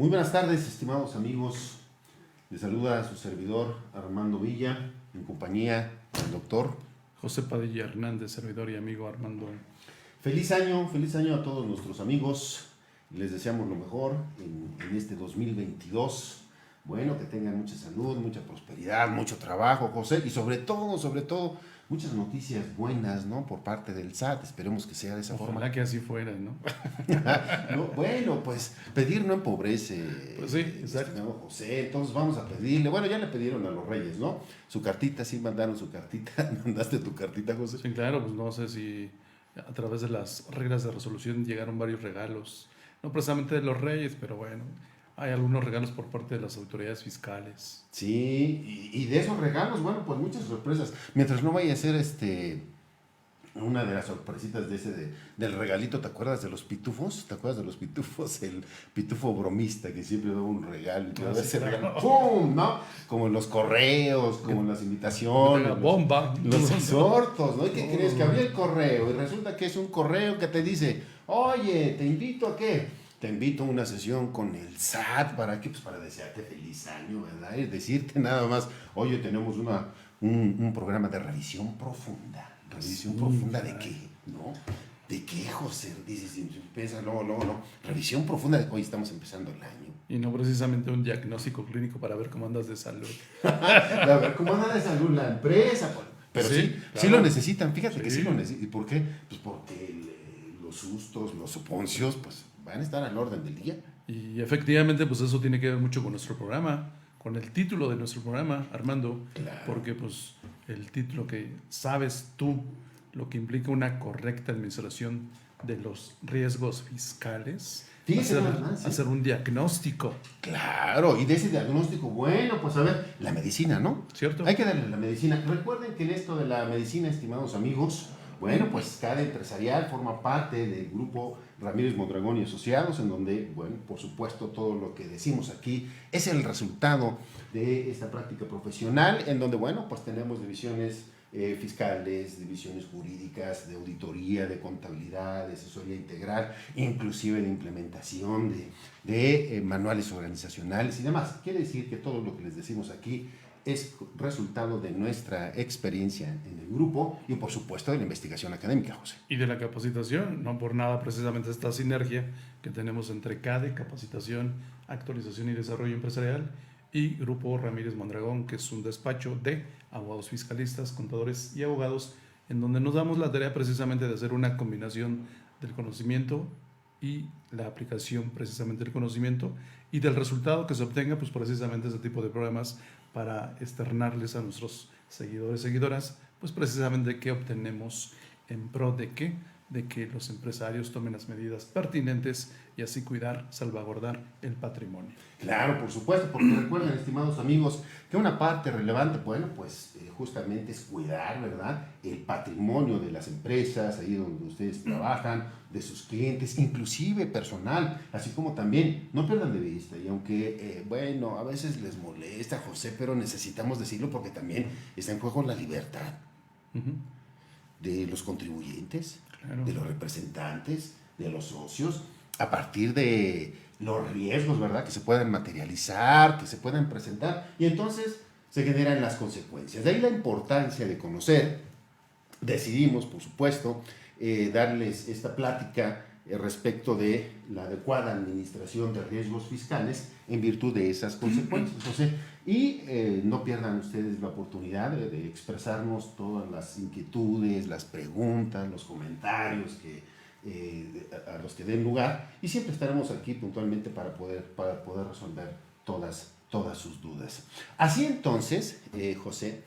Muy buenas tardes, estimados amigos. Les saluda a su servidor Armando Villa, en compañía del doctor José Padilla Hernández, servidor y amigo Armando. Feliz año a todos nuestros amigos. Les deseamos lo mejor en este 2022. Bueno, que tengan mucha salud, mucha prosperidad, mucho trabajo, José, y sobre todo, muchas noticias buenas, ¿no? Por parte del SAT. Esperemos que sea de esa forma. Ojalá que así fuera, ¿no? No, bueno, pues pedir no empobrece. Pues sí, exacto. Estimado José, entonces vamos a pedirle. Bueno, ya le pidieron a los Reyes, ¿no? Su cartita, sí mandaron su cartita. ¿Mandaste tu cartita, José? Sí, claro, pues no sé si a través de las reglas de resolución llegaron varios regalos. No precisamente de los Reyes, pero bueno, hay algunos regalos por parte de las autoridades fiscales. Sí, y de esos regalos, bueno, pues muchas sorpresas. Mientras no vaya a ser una de las sorpresitas del regalito, ¿te acuerdas de los pitufos? ¿Te acuerdas de los pitufos? El pitufo bromista que siempre daba un regalo y te daba ese regalo, ¡pum! ¿No? Como en los correos, como en las invitaciones. Bomba. Los exhortos, ¿no? ¿Y qué crees? Que abrí el correo y resulta que es un correo que te dice, oye, ¿te invito a qué? Te invito a una sesión con el SAT, ¿para qué? Pues para desearte feliz año, ¿verdad? Y decirte nada más, oye, tenemos un programa de revisión profunda. ¿Revisión profunda de qué? ¿No? ¿De qué, José? Dices, piensa, no. Revisión profunda de, hoy estamos empezando el año. Y no precisamente un diagnóstico clínico para ver cómo andas de salud. A ver, ¿cómo anda de salud la empresa? Pero sí, claro. sí lo necesitan, fíjate que sí Sí. lo necesitan. ¿Y por qué? Pues porque los sustos, los soponcios, pues van a estar al orden del día. Y efectivamente, pues eso tiene que ver mucho con nuestro programa, con el título de nuestro programa, Armando, Claro. porque pues el título que sabes tú, lo que implica una correcta administración de los riesgos fiscales, Fíjese nada más, ¿sí? hacer un diagnóstico, Claro, y de ese diagnóstico, bueno, pues a ver, la medicina, ¿no? ¿cierto? Hay que darle la medicina. Recuerden que en esto de la medicina, estimados amigos, bueno, pues cada empresarial forma parte del grupo Ramírez Mondragón y Asociados, en donde, bueno, por supuesto, todo lo que decimos aquí es el resultado de esta práctica profesional, en donde, bueno, pues tenemos divisiones fiscales, divisiones jurídicas, de auditoría, de contabilidad, de asesoría integral, inclusive de implementación de manuales organizacionales y demás. Quiere decir que todo lo que les decimos aquí es resultado de nuestra experiencia en el grupo y por supuesto de la investigación académica, José. Y de la capacitación, no por nada precisamente esta sinergia que tenemos entre CADE, Capacitación, Actualización y Desarrollo Empresarial, y Grupo Ramírez Mondragón, que es un despacho de abogados fiscalistas, contadores y abogados, en donde nos damos la tarea precisamente de hacer una combinación del conocimiento y la aplicación precisamente del conocimiento y del resultado que se obtenga, pues precisamente ese tipo de programas para externarles a nuestros seguidores, seguidoras, pues precisamente qué obtenemos en pro de qué, de que los empresarios tomen las medidas pertinentes y así cuidar, salvaguardar el patrimonio. Claro, por supuesto, porque recuerden, estimados amigos, que una parte relevante, bueno, pues justamente es cuidar, ¿verdad?, el patrimonio de las empresas, ahí donde ustedes trabajan, de sus clientes, inclusive personal, así como también, no pierdan de vista, y aunque, bueno, a veces les molesta, José, pero necesitamos decirlo porque también está en juego la libertad de los contribuyentes, Claro. de los representantes, de los socios, a partir de los riesgos, ¿verdad?, que se puedan materializar, que se puedan presentar, y entonces se generan las consecuencias. De ahí la importancia de conocer. Decidimos, por supuesto, darles esta plática respecto de la adecuada administración de riesgos fiscales en virtud de esas consecuencias, José. Y no pierdan ustedes la oportunidad de expresarnos todas las inquietudes, las preguntas, los comentarios a los que den lugar, y siempre estaremos aquí puntualmente para poder resolver todas sus dudas. Así entonces, José,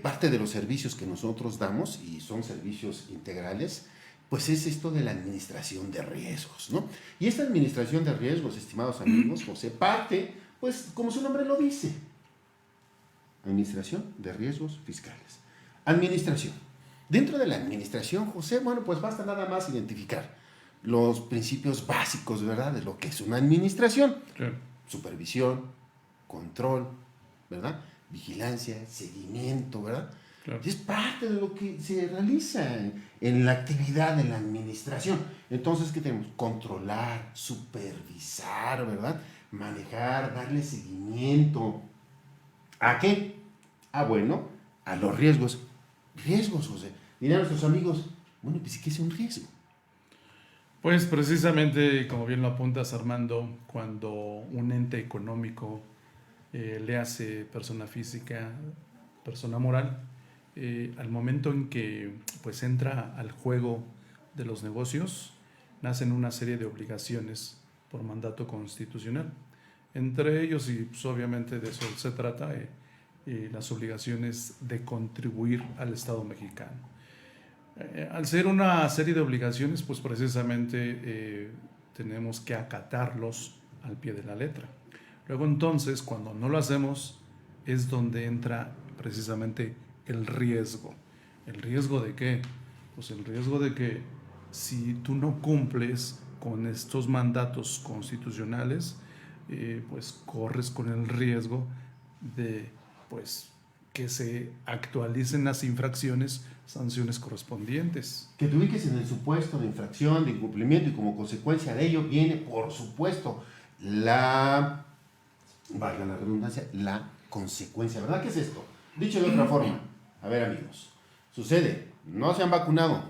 parte de los servicios que nosotros damos, y son servicios integrales, pues es esto de la administración de riesgos, ¿no? Y esta administración de riesgos, estimados amigos, José, parte, pues como su nombre lo dice, administración de riesgos fiscales. Administración. Dentro de la administración, José, bueno, pues basta nada más identificar los principios básicos, ¿verdad?, de lo que es una administración. Claro. Supervisión, control, ¿verdad?, vigilancia, seguimiento, ¿verdad? Claro. Es parte de lo que se realiza en la actividad de la administración. Entonces, ¿qué tenemos? Controlar, supervisar, ¿verdad? Manejar, darle seguimiento. ¿A qué? Bueno, a los riesgos. Riesgos, José. Dirán nuestros amigos, bueno, pues ¿qué es un riesgo? Pues precisamente, como bien lo apuntas, Armando, cuando un ente económico le hace persona física, persona moral, al momento en que pues entra al juego de los negocios, nacen una serie de obligaciones por mandato constitucional. Entre ellos, y pues, obviamente de eso se trata, las obligaciones de contribuir al Estado mexicano. Al ser una serie de obligaciones, pues precisamente tenemos que acatarlos al pie de la letra. Luego entonces, cuando no lo hacemos, es donde entra precisamente el riesgo. ¿El riesgo de qué? Pues el riesgo de que si tú no cumples con estos mandatos constitucionales, pues corres con el riesgo de pues que se actualicen las infracciones, sanciones correspondientes. Que te ubiques en el supuesto de infracción, de incumplimiento, y como consecuencia de ello viene, por supuesto, valga la redundancia, la consecuencia. ¿Verdad? ¿Qué es esto? Dicho de otra forma, a ver amigos, sucede, no se han vacunado,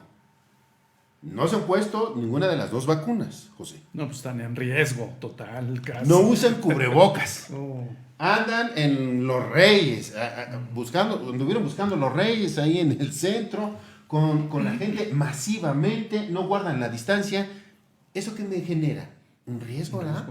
no se han puesto ninguna de las dos vacunas, José. No, pues están en riesgo total, casi. No usan cubrebocas. Oh. Andan en Los Reyes, anduvieron buscando Los Reyes ahí en el centro, con la gente masivamente, no guardan la distancia. ¿Eso qué me genera? Un riesgo, ¿verdad?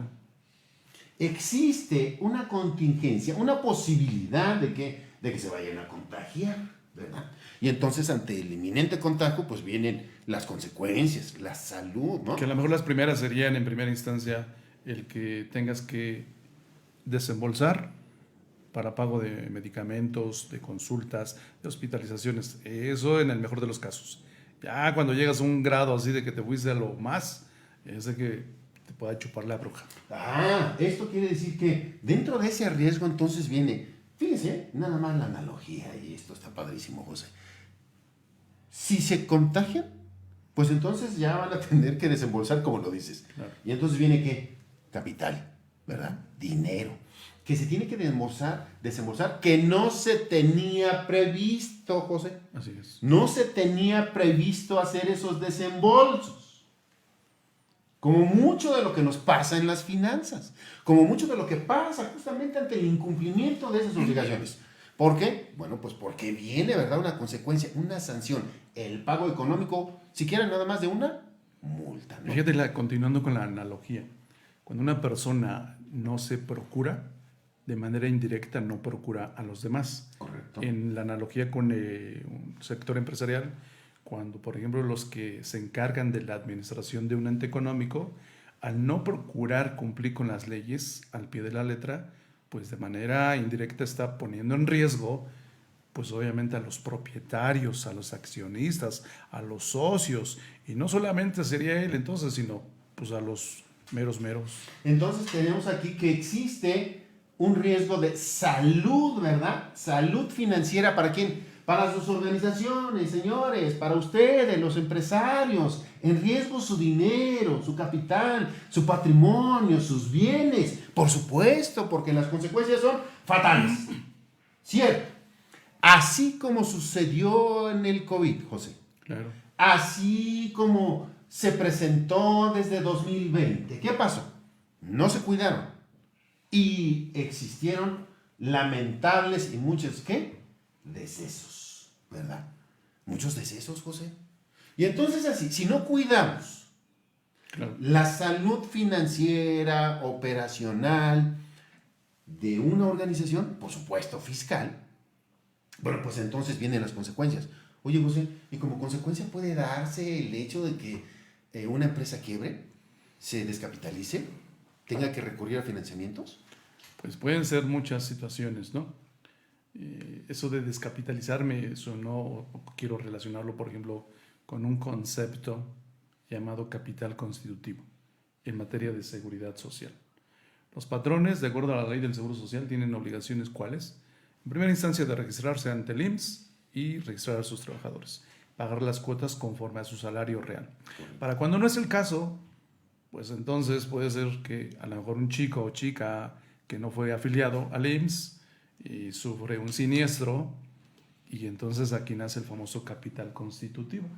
Existe una contingencia, una posibilidad de que se vayan a contagiar, ¿verdad? Y entonces ante el inminente contagio, pues vienen las consecuencias, la salud, ¿no? Que a lo mejor las primeras serían, en primera instancia, el que tengas que desembolsar para pago de medicamentos, de consultas, de hospitalizaciones. Eso en el mejor de los casos. Ya cuando llegas a un grado así de que te fuiste a lo más, es de que te pueda chupar la bruja. Esto quiere decir que dentro de ese riesgo entonces viene, fíjense, nada más la analogía, y esto está padrísimo, José. Si se contagian, pues entonces ya van a tener que desembolsar, como lo dices. Claro. Y entonces viene ¿qué? Capital, ¿verdad? Dinero, que se tiene que desembolsar, que no se tenía previsto, José. Así es. No se tenía previsto hacer esos desembolsos. Como mucho de lo que nos pasa en las finanzas, como mucho de lo que pasa justamente ante el incumplimiento de esas obligaciones. ¿Por qué? Bueno, pues porque viene, ¿verdad?, una consecuencia, una sanción, el pago económico, siquiera nada más de una multa, ¿no? Fíjate, continuando con la analogía, cuando una persona no se procura, de manera indirecta no procura a los demás. Correcto. En la analogía con un sector empresarial, cuando, por ejemplo, los que se encargan de la administración de un ente económico, al no procurar cumplir con las leyes al pie de la letra, pues de manera indirecta está poniendo en riesgo, pues obviamente a los propietarios, a los accionistas, a los socios, y no solamente sería él entonces, sino pues a los meros. Entonces tenemos aquí que existe un riesgo de salud, ¿verdad? Salud financiera, ¿para quién? Para sus organizaciones, señores, para ustedes, los empresarios. En riesgo su dinero, su capital, su patrimonio, sus bienes. Por supuesto, porque las consecuencias son fatales. Cierto. Así como sucedió en el COVID, José. Claro. Así como se presentó desde 2020. ¿Qué pasó? No se cuidaron. Y existieron lamentables y muchos, ¿qué? Decesos, ¿verdad? Muchos decesos, José. Y entonces así, si no cuidamos la salud financiera, operacional de una organización, por supuesto fiscal, bueno, pues entonces vienen las consecuencias. Oye, José, ¿y como consecuencia puede darse el hecho de que una empresa quiebre, se descapitalice, tenga que recurrir a financiamientos? Pues pueden ser muchas situaciones, ¿no? Eso de descapitalizarme, eso no quiero relacionarlo, por ejemplo, con un concepto llamado capital constitutivo en materia de seguridad social. Los patrones, de acuerdo a la ley del Seguro Social, tienen obligaciones, ¿cuáles? En primera instancia, de registrarse ante el IMSS y registrar a sus trabajadores. pagar las cuotas conforme a su salario real. Para cuando no es el caso, pues entonces puede ser que a lo mejor un chico o chica que no fue afiliado al IMSS y sufre un siniestro, y entonces aquí nace el famoso capital constitutivo,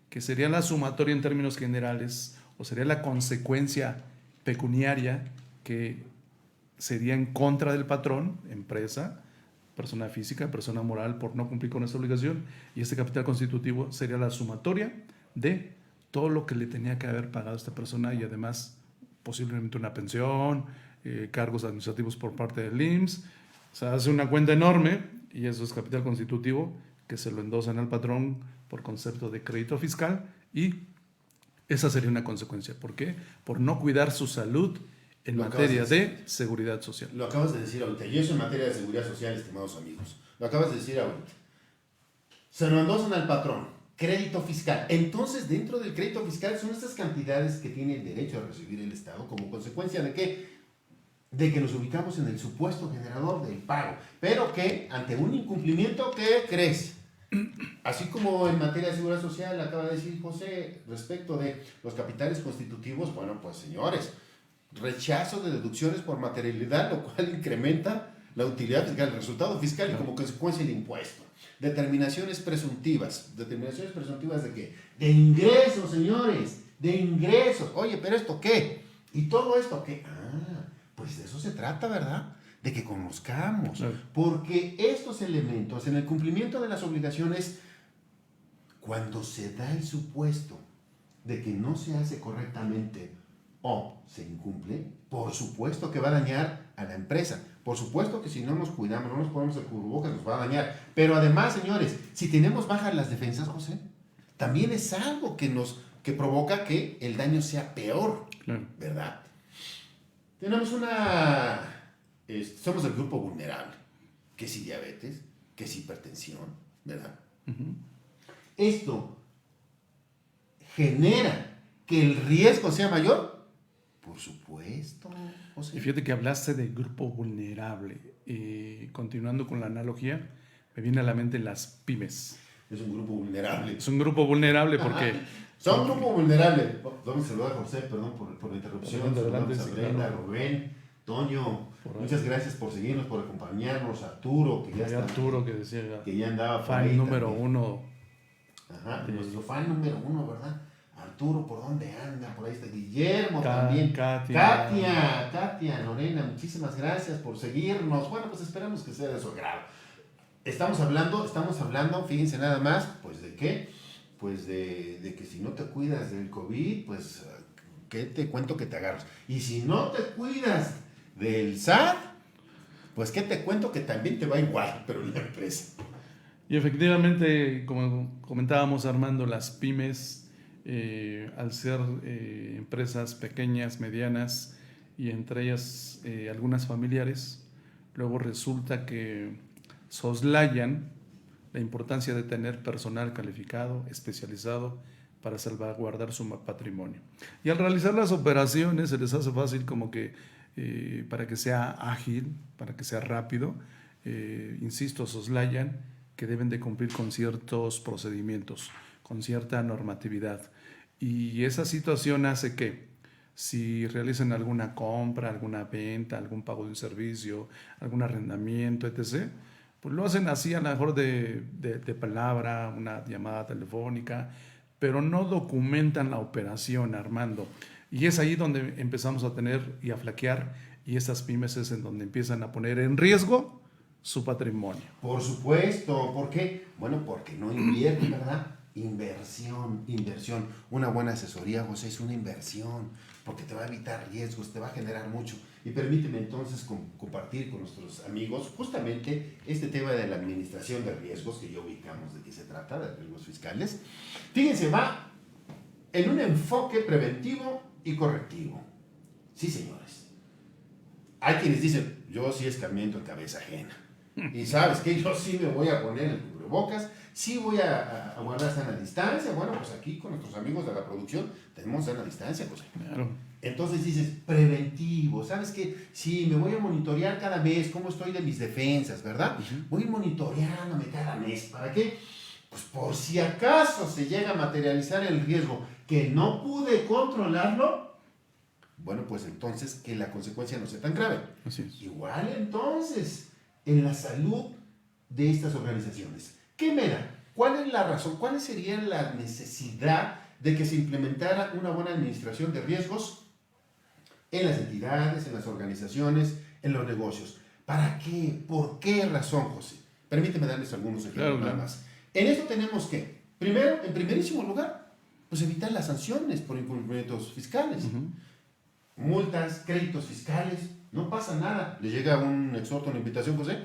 que sería la sumatoria en términos generales, o sería la consecuencia pecuniaria que sería en contra del patrón, empresa, persona física, persona moral, por no cumplir con esta obligación, y este capital constitutivo sería la sumatoria de todo lo que le tenía que haber pagado a esta persona, y además posiblemente una pensión, cargos administrativos por parte del IMSS. O sea, hace una cuenta enorme, y eso es capital constitutivo, que se lo endosan al patrón por concepto de crédito fiscal, y esa sería una consecuencia. ¿Por qué? Por no cuidar su salud en materia de seguridad social. Lo acabas de decir ahorita, y eso en materia de seguridad social, estimados amigos. Lo acabas de decir ahorita. Se lo endosan al patrón, crédito fiscal. Entonces, dentro del crédito fiscal son estas cantidades que tiene el derecho a recibir el Estado, como consecuencia de ¿qué? De que nos ubicamos en el supuesto generador del pago, pero que ante un incumplimiento, ¿qué crees? Así como en materia de seguridad social acaba de decir José respecto de los capitales constitutivos, bueno, pues señores, rechazo de deducciones por materialidad, lo cual incrementa la utilidad fiscal, el resultado fiscal y como consecuencia el impuesto. Determinaciones presuntivas de qué? De ingresos, señores, de ingresos. Oye, pero ¿esto qué? ¿Y todo esto qué? Pues de eso se trata, ¿verdad? De que conozcamos, porque estos elementos en el cumplimiento de las obligaciones, cuando se da el supuesto de que no se hace correctamente o se incumple, por supuesto que va a dañar a la empresa, por supuesto que si no nos cuidamos, no nos ponemos el cubrebocas, nos va a dañar, pero además, señores, si tenemos bajas las defensas, José, también es algo que provoca que el daño sea peor, ¿verdad? Tenemos somos del grupo vulnerable, que si diabetes, que si hipertensión, ¿verdad? Uh-huh. Esto genera que el riesgo sea mayor, por supuesto. Y fíjate que hablaste de grupo vulnerable. Continuando con la analogía, me viene a la mente las pymes. Es un grupo vulnerable. Es un grupo vulnerable porque... Son un grupo vulnerable. Vamos a saludar a José, perdón por la interrupción. Saludamos a Brenda, Rubén, Toño. Muchas gracias por seguirnos, por acompañarnos. Arturo, que ya está. Arturo, que decía que ya andaba fan ahí número también. Uno. Ajá, nuestro fan número uno, ¿verdad? Arturo, ¿por dónde anda? Por ahí está Guillermo también. Katia, Lorena, muchísimas gracias por seguirnos. Bueno, pues esperamos que sea de su agrado. Estamos hablando, fíjense nada más, pues ¿de qué? Pues de que si no te cuidas del COVID, pues ¿qué te cuento que te agarras? Y si no te cuidas del SAT, pues ¿qué te cuento que también te va igual, pero en la empresa? Y efectivamente, como comentábamos, Armando, las pymes, al ser empresas pequeñas, medianas y entre ellas algunas familiares, luego resulta que soslayan la importancia de tener personal calificado, especializado para salvaguardar su patrimonio. Y al realizar las operaciones se les hace fácil como que para que sea ágil, para que sea rápido, insisto, soslayan que deben de cumplir con ciertos procedimientos, con cierta normatividad. Y esa situación hace que si realizan alguna compra, alguna venta, algún pago de un servicio, algún arrendamiento, etc., pues lo hacen así a lo mejor de palabra, una llamada telefónica, pero no documentan la operación, Armando. Y es ahí donde empezamos a tener y a flaquear, y estas pymes es en donde empiezan a poner en riesgo su patrimonio. Por supuesto, ¿por qué? Bueno, porque no invierten, ¿verdad? Inversión. Una buena asesoría, José, es una inversión, porque te va a evitar riesgos, te va a generar mucho. Y permíteme entonces compartir con nuestros amigos justamente este tema de la administración de riesgos, que ya ubicamos de qué se trata, de riesgos fiscales. Fíjense, va en un enfoque preventivo y correctivo. Sí, señores. Hay quienes dicen, yo sí escarmiento en cabeza ajena. Y sabes que yo sí me voy a poner el cubrebocas, sí voy a guardar sana distancia. Bueno, pues aquí con nuestros amigos de la producción tenemos sana distancia, pues. Claro. Entonces dices, preventivo, ¿sabes qué? Sí, me voy a monitorear cada mes cómo estoy de mis defensas, ¿verdad? Uh-huh. Voy monitoreándome cada mes. ¿Para qué? pues por si acaso se llega a materializar el riesgo que no pude controlarlo, bueno, pues entonces que la consecuencia no sea tan grave. Así es. Igual entonces, en la salud de estas organizaciones. ¿Qué me da? ¿Cuál es la razón? ¿Cuál sería la necesidad de que se implementara una buena administración de riesgos en las entidades, en las organizaciones, en los negocios? ¿Para qué? ¿Por qué razón, José? Permíteme darles algunos ejemplos nada más. En esto tenemos que, primero, en primerísimo lugar, pues evitar las sanciones por incumplimientos fiscales. Multas, créditos fiscales, no pasa nada. Le llega un exhorto, una invitación, José,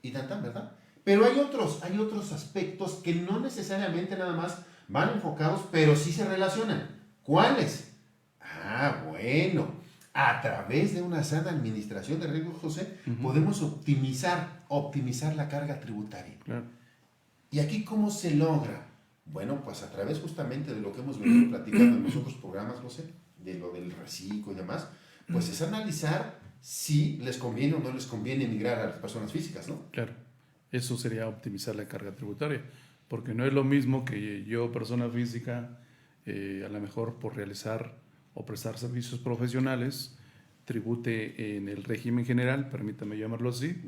y tan, ¿verdad? Pero hay otros aspectos que no necesariamente nada más van enfocados, pero sí se relacionan. ¿Cuáles? Bueno, a través de una sana administración de riesgos, José, podemos optimizar la carga tributaria. Claro. ¿Y aquí cómo se logra? Bueno, pues a través justamente de lo que hemos venido platicando en los otros programas, José, de lo del reciclo y demás, pues es analizar si les conviene o no les conviene emigrar a las personas físicas, ¿no? Claro, eso sería optimizar la carga tributaria, porque no es lo mismo que yo, persona física, a lo mejor por realizar o prestar servicios profesionales, tribute en el régimen general, permítame llamarlo así,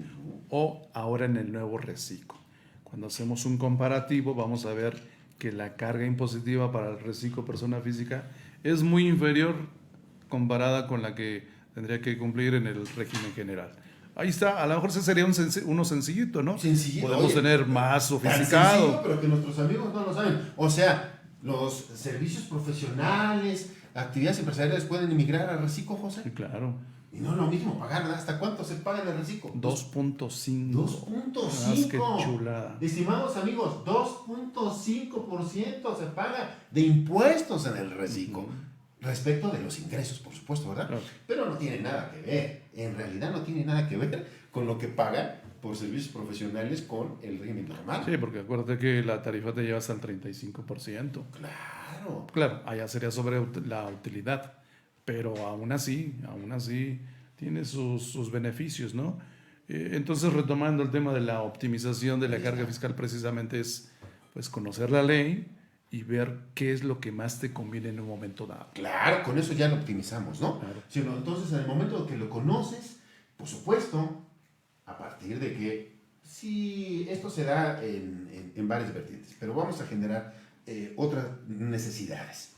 o ahora en el nuevo reciclo. Cuando hacemos un comparativo, vamos a ver que la carga impositiva para el reciclo persona física es muy inferior comparada con la que tendría que cumplir en el régimen general. Ahí está, a lo mejor ese sería uno sencillito, ¿no? Sencillito. Podemos tener más sofisticado. Sencillo, pero que nuestros amigos no lo saben. O sea, los servicios profesionales, actividades empresariales pueden emigrar al reciclo, José. Sí, claro. Y no es lo mismo pagar, ¿verdad? ¿Hasta cuánto se paga en el reciclo? 2.5. 2.5. Qué chulada. Estimados amigos, 2.5% se paga de impuestos en el reciclo. Respecto de los ingresos, por supuesto, ¿verdad? Claro. Pero no tiene nada que ver. En realidad no tiene nada que ver con lo que pagan por servicios profesionales con el régimen normal. Sí, porque acuérdate que la tarifa te lleva hasta el 35%. Claro. Claro, allá sería sobre la utilidad, pero aún así tiene sus beneficios, ¿no? Entonces, retomando el tema de la optimización de la carga fiscal, precisamente es pues conocer la ley y ver qué es lo que más te conviene en un momento dado. Claro, con eso ya lo optimizamos, ¿no? Claro. Sino entonces, en el momento que lo conoces, por supuesto, a partir de que, sí, esto se da en varias vertientes, pero vamos a generar otras necesidades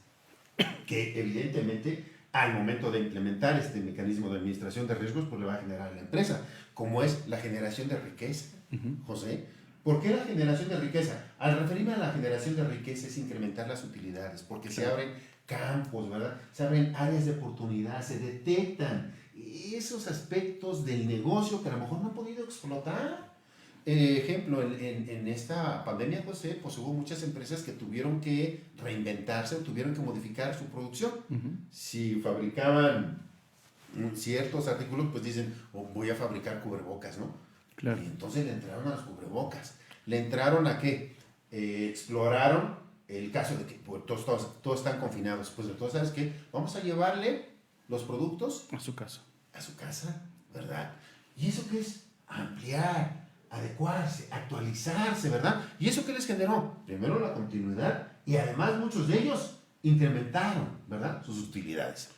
que evidentemente al momento de implementar este mecanismo de administración de riesgos, pues le va a generar a la empresa, como es la generación de riqueza, José. ¿Por qué la generación de riqueza? Al referirme a la generación de riqueza es incrementar las utilidades, porque se abren campos, ¿verdad? Se abren áreas de oportunidad, se detectan esos aspectos del negocio que a lo mejor no han podido explotar. Ejemplo, en esta pandemia, José, pues hubo muchas empresas que tuvieron que reinventarse o tuvieron que modificar su producción. Si fabricaban ciertos artículos, pues dicen, voy a fabricar cubrebocas, ¿no? Claro. Y entonces le entraron a los cubrebocas. ¿Le entraron a qué? Exploraron el caso de que pues, todos están confinados. Pues entonces, ¿sabes qué? Vamos a llevarle los productos A su casa. a su casa, ¿verdad? ¿Y eso qué es? Ampliar, adecuarse, actualizarse, ¿verdad? ¿Y eso qué les generó? Primero la continuidad y además muchos de ellos incrementaron, ¿verdad? Sus utilidades.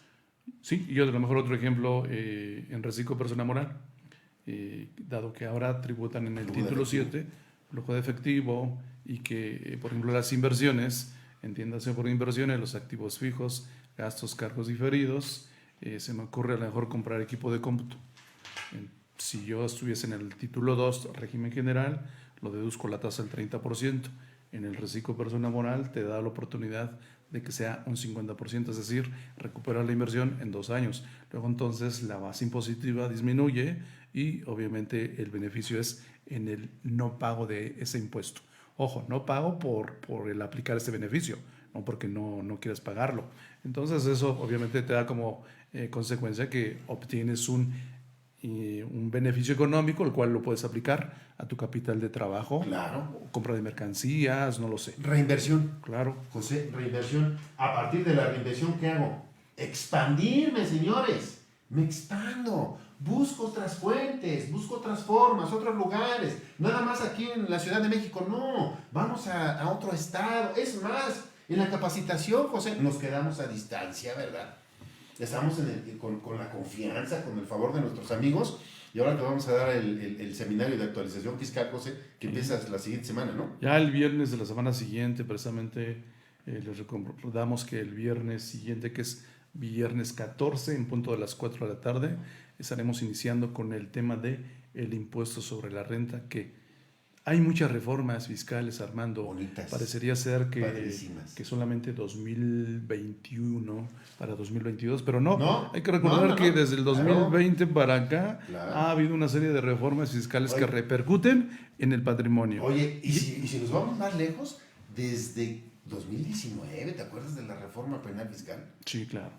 Sí, y yo a lo mejor otro ejemplo en reciclo persona moral, dado que ahora tributan en el título 7, flujo de efectivo y que, por ejemplo, las inversiones, entiéndase por inversiones, los activos fijos, gastos, cargos diferidos, se me ocurre a lo mejor comprar equipo de cómputo. Si yo estuviese en el título 2, régimen general, lo deduzco la tasa del 30%. En el reciclo persona moral te da la oportunidad de que sea un 50%, es decir, recuperar la inversión en 2 años. Luego entonces la base impositiva disminuye y obviamente el beneficio es en el no pago de ese impuesto. Ojo, no pago por el aplicar este beneficio, no porque no quieras pagarlo. Entonces eso obviamente te da como consecuencia que obtienes un beneficio económico, el cual lo puedes aplicar a tu capital de trabajo, Claro. compra de mercancías, no lo sé. Reinversión. Claro. José, reinversión. A partir de la reinversión, ¿qué hago? Expandirme, señores. me expando, busco otras fuentes, busco otras formas, otros lugares, nada más aquí en la Ciudad de México, no, vamos a otro estado, es más, en la capacitación, José, nos quedamos a distancia, ¿verdad? Estamos con la confianza, con el favor de nuestros amigos, y ahora te vamos a dar el seminario de actualización fiscal, José, que empieza la siguiente semana, ¿no? Ya el viernes de la semana siguiente, precisamente, les recordamos que el viernes siguiente, que es viernes 14, en punto de las 4 de la tarde, estaremos iniciando con el tema de el impuesto sobre la renta, que hay muchas reformas fiscales, Armando. Bonitas. Parecería ser Padrísimas. que solamente 2021 para 2022, pero no. No, Hay que recordar no. que desde el 2020 Claro. para acá Claro. ha habido una serie de reformas fiscales Oye. que repercuten en el patrimonio. Oye, y si nos vamos más lejos, desde 2019, ¿te acuerdas de la reforma penal fiscal? Sí, claro.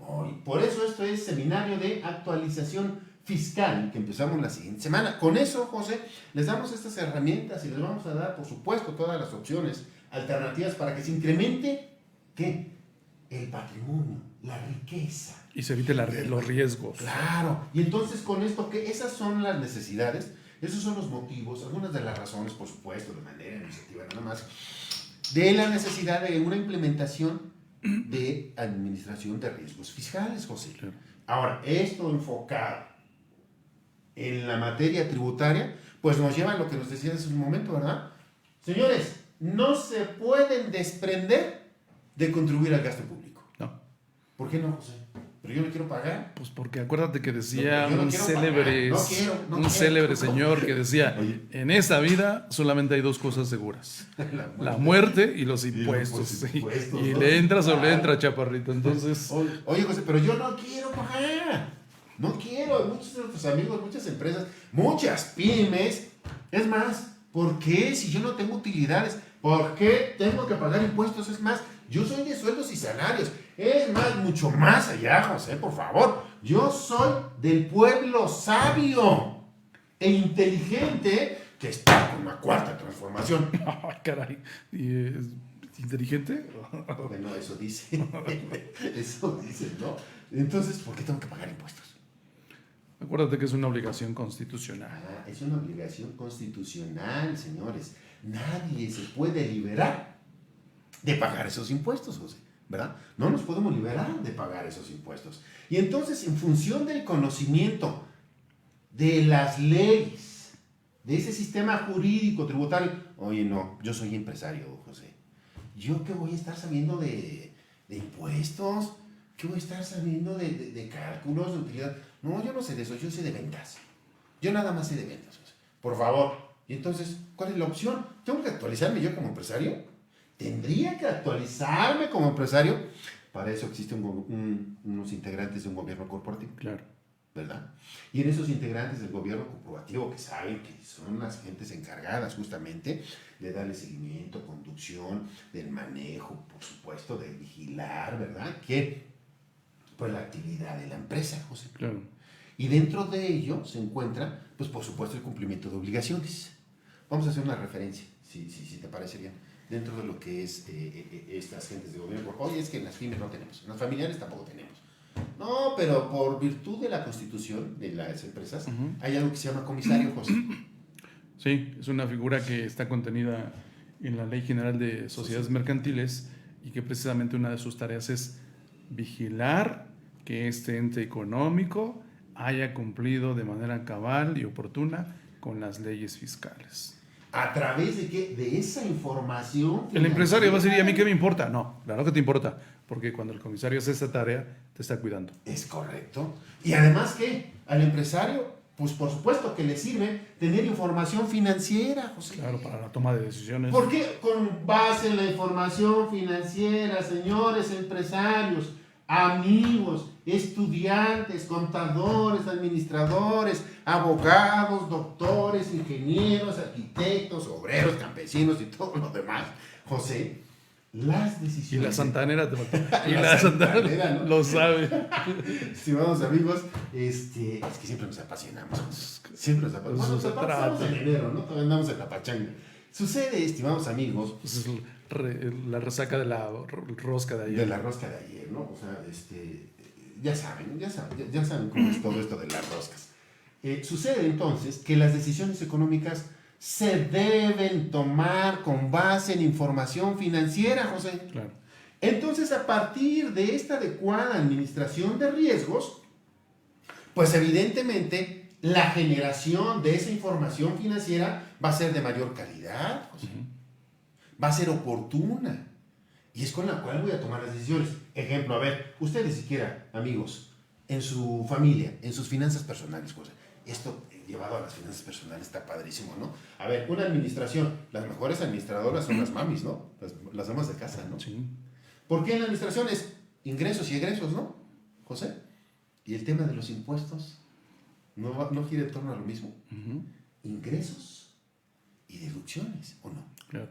Por eso esto es seminario de actualización fiscal que empezamos la siguiente semana. Con eso, José, les damos estas herramientas y les vamos a dar, por supuesto, todas las opciones alternativas para que se incremente, ¿qué? El patrimonio, la riqueza. Y se evite los riesgos. Claro. Y entonces con esto, que esas son las necesidades, esos son los motivos, algunas de las razones, por supuesto, de manera iniciativa nada más, de la necesidad de una implementación de administración de riesgos fiscales, José. Claro. Ahora, esto enfocado en la materia tributaria, pues nos lleva a lo que nos decías hace un momento, ¿verdad? Señores, no se pueden desprender de contribuir al gasto público. No. ¿Por qué no, José? Pero yo no quiero pagar. Pues porque acuérdate que decía No, yo no un quiero célebre, pagar. No quiero. célebre señor que decía, Oye. en esta vida solamente hay dos cosas seguras, la muerte y los impuestos. los impuestos, Y ¿no? le entras o le Claro. entra, chaparrito. Entonces, Oye, José, pero yo no quiero pagar. No quiero. Muchos de nuestros amigos, muchas empresas, muchas pymes. Es más, ¿por qué si yo no tengo utilidades? ¿Por qué tengo que pagar impuestos? Es más, yo soy de sueldos y salarios. Es más, mucho más allá, José, por favor. Yo soy del pueblo sabio e inteligente que está con la cuarta transformación. caray, ¿y es inteligente? Bueno, eso dice. Eso dice, ¿no? Entonces, ¿por qué tengo que pagar impuestos? Acuérdate que es una obligación constitucional. Es una obligación constitucional, señores. Nadie se puede liberar de pagar esos impuestos, José, ¿verdad? No nos podemos liberar de pagar esos impuestos. Y entonces, en función del conocimiento de las leyes, de ese sistema jurídico tributario, oye, no, yo soy empresario, José. ¿Yo qué voy a estar sabiendo de impuestos? ¿Qué voy a estar sabiendo de cálculos, de utilidad? No, yo no sé de eso, yo sé de ventas. Yo nada más sé de ventas, José. Por favor. Y entonces, ¿cuál es la opción? ¿Tengo que actualizarme yo como empresario? ¿Tendría que actualizarme como empresario? Para eso existen unos integrantes de un gobierno corporativo. Claro. ¿Verdad? Y en esos integrantes del gobierno corporativo que saben que son las gentes encargadas justamente de darle seguimiento, conducción, del manejo, por supuesto, de vigilar, ¿verdad? Que pues la actividad de la empresa, José. Claro. Y dentro de ello se encuentra, pues por supuesto, el cumplimiento de obligaciones. Vamos a hacer una referencia, si te parece bien, dentro de lo que es estas gentes de gobierno. Oye, es que en las pymes no tenemos, en las familiares tampoco tenemos. No, pero por virtud de la constitución de las empresas, hay algo que se llama comisario, José. Sí, es una figura que está contenida en la Ley General de Sociedades Mercantiles y que precisamente una de sus tareas es vigilar que este ente económico haya cumplido de manera cabal y oportuna con las leyes fiscales. ¿A través de qué? De esa información. El empresario va a decir, ¿y a mí qué me importa? No, claro que te importa, porque cuando el comisario hace esta tarea, te está cuidando. Es correcto. Y además, ¿qué? Al empresario, pues por supuesto que le sirve tener información financiera, José. Claro, para la toma de decisiones. ¿Por qué? Con base en la información financiera, señores empresarios, amigos, estudiantes, contadores, administradores, abogados, doctores, ingenieros, arquitectos, obreros, campesinos y todo lo demás, José, las Y decisiones... la santanera te falta. Y La la santanera, santanera ¿no? lo sabe. Estimados amigos, es que siempre nos apasionamos. Siempre nos apasionamos. Eso se Estamos trata. en enero, ¿no? Todavía andamos en la pachanga. Sucede, estimados amigos, Pues es la resaca de la rosca de ayer. de la rosca de ayer, ¿no? O sea, ya saben cómo es todo esto de las roscas. Sucede entonces que las decisiones económicas se deben tomar con base en información financiera, José. Claro. Entonces, a partir de esta adecuada administración de riesgos, pues evidentemente la generación de esa información financiera va a ser de mayor calidad, José. Va a ser oportuna. Y es con la cual voy a tomar las decisiones. Ejemplo, a ver, ustedes siquiera, amigos, en su familia, en sus finanzas personales, José. Esto llevado a las finanzas personales está padrísimo, ¿no? A ver, una administración, las mejores administradoras son las mamis, ¿no? Las amas de casa, ¿no? Sí. ¿Por qué en la administración es ingresos y egresos, ¿no, José? Y el tema de los impuestos no gira en torno a lo mismo. Ingresos y deducciones, ¿o no? Claro.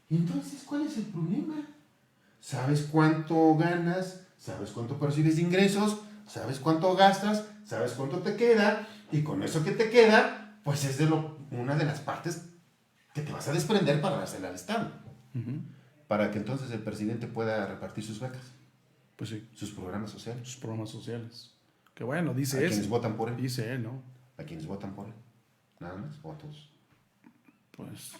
Entonces, ¿cuál es el problema? ¿Sabes cuánto ganas? ¿Sabes cuánto percibes de ingresos? ¿Sabes cuánto gastas? ¿Sabes cuánto te queda? Y con eso que te queda, pues es una de las partes que te vas a desprender para dársela al Estado. Para que entonces el presidente pueda repartir sus becas. Pues sí. Sus programas sociales. Sus programas sociales. Que bueno, dice a él. quienes votan por él. Dice él, ¿no? A quienes votan por él. Nada más, o a todos. Pues.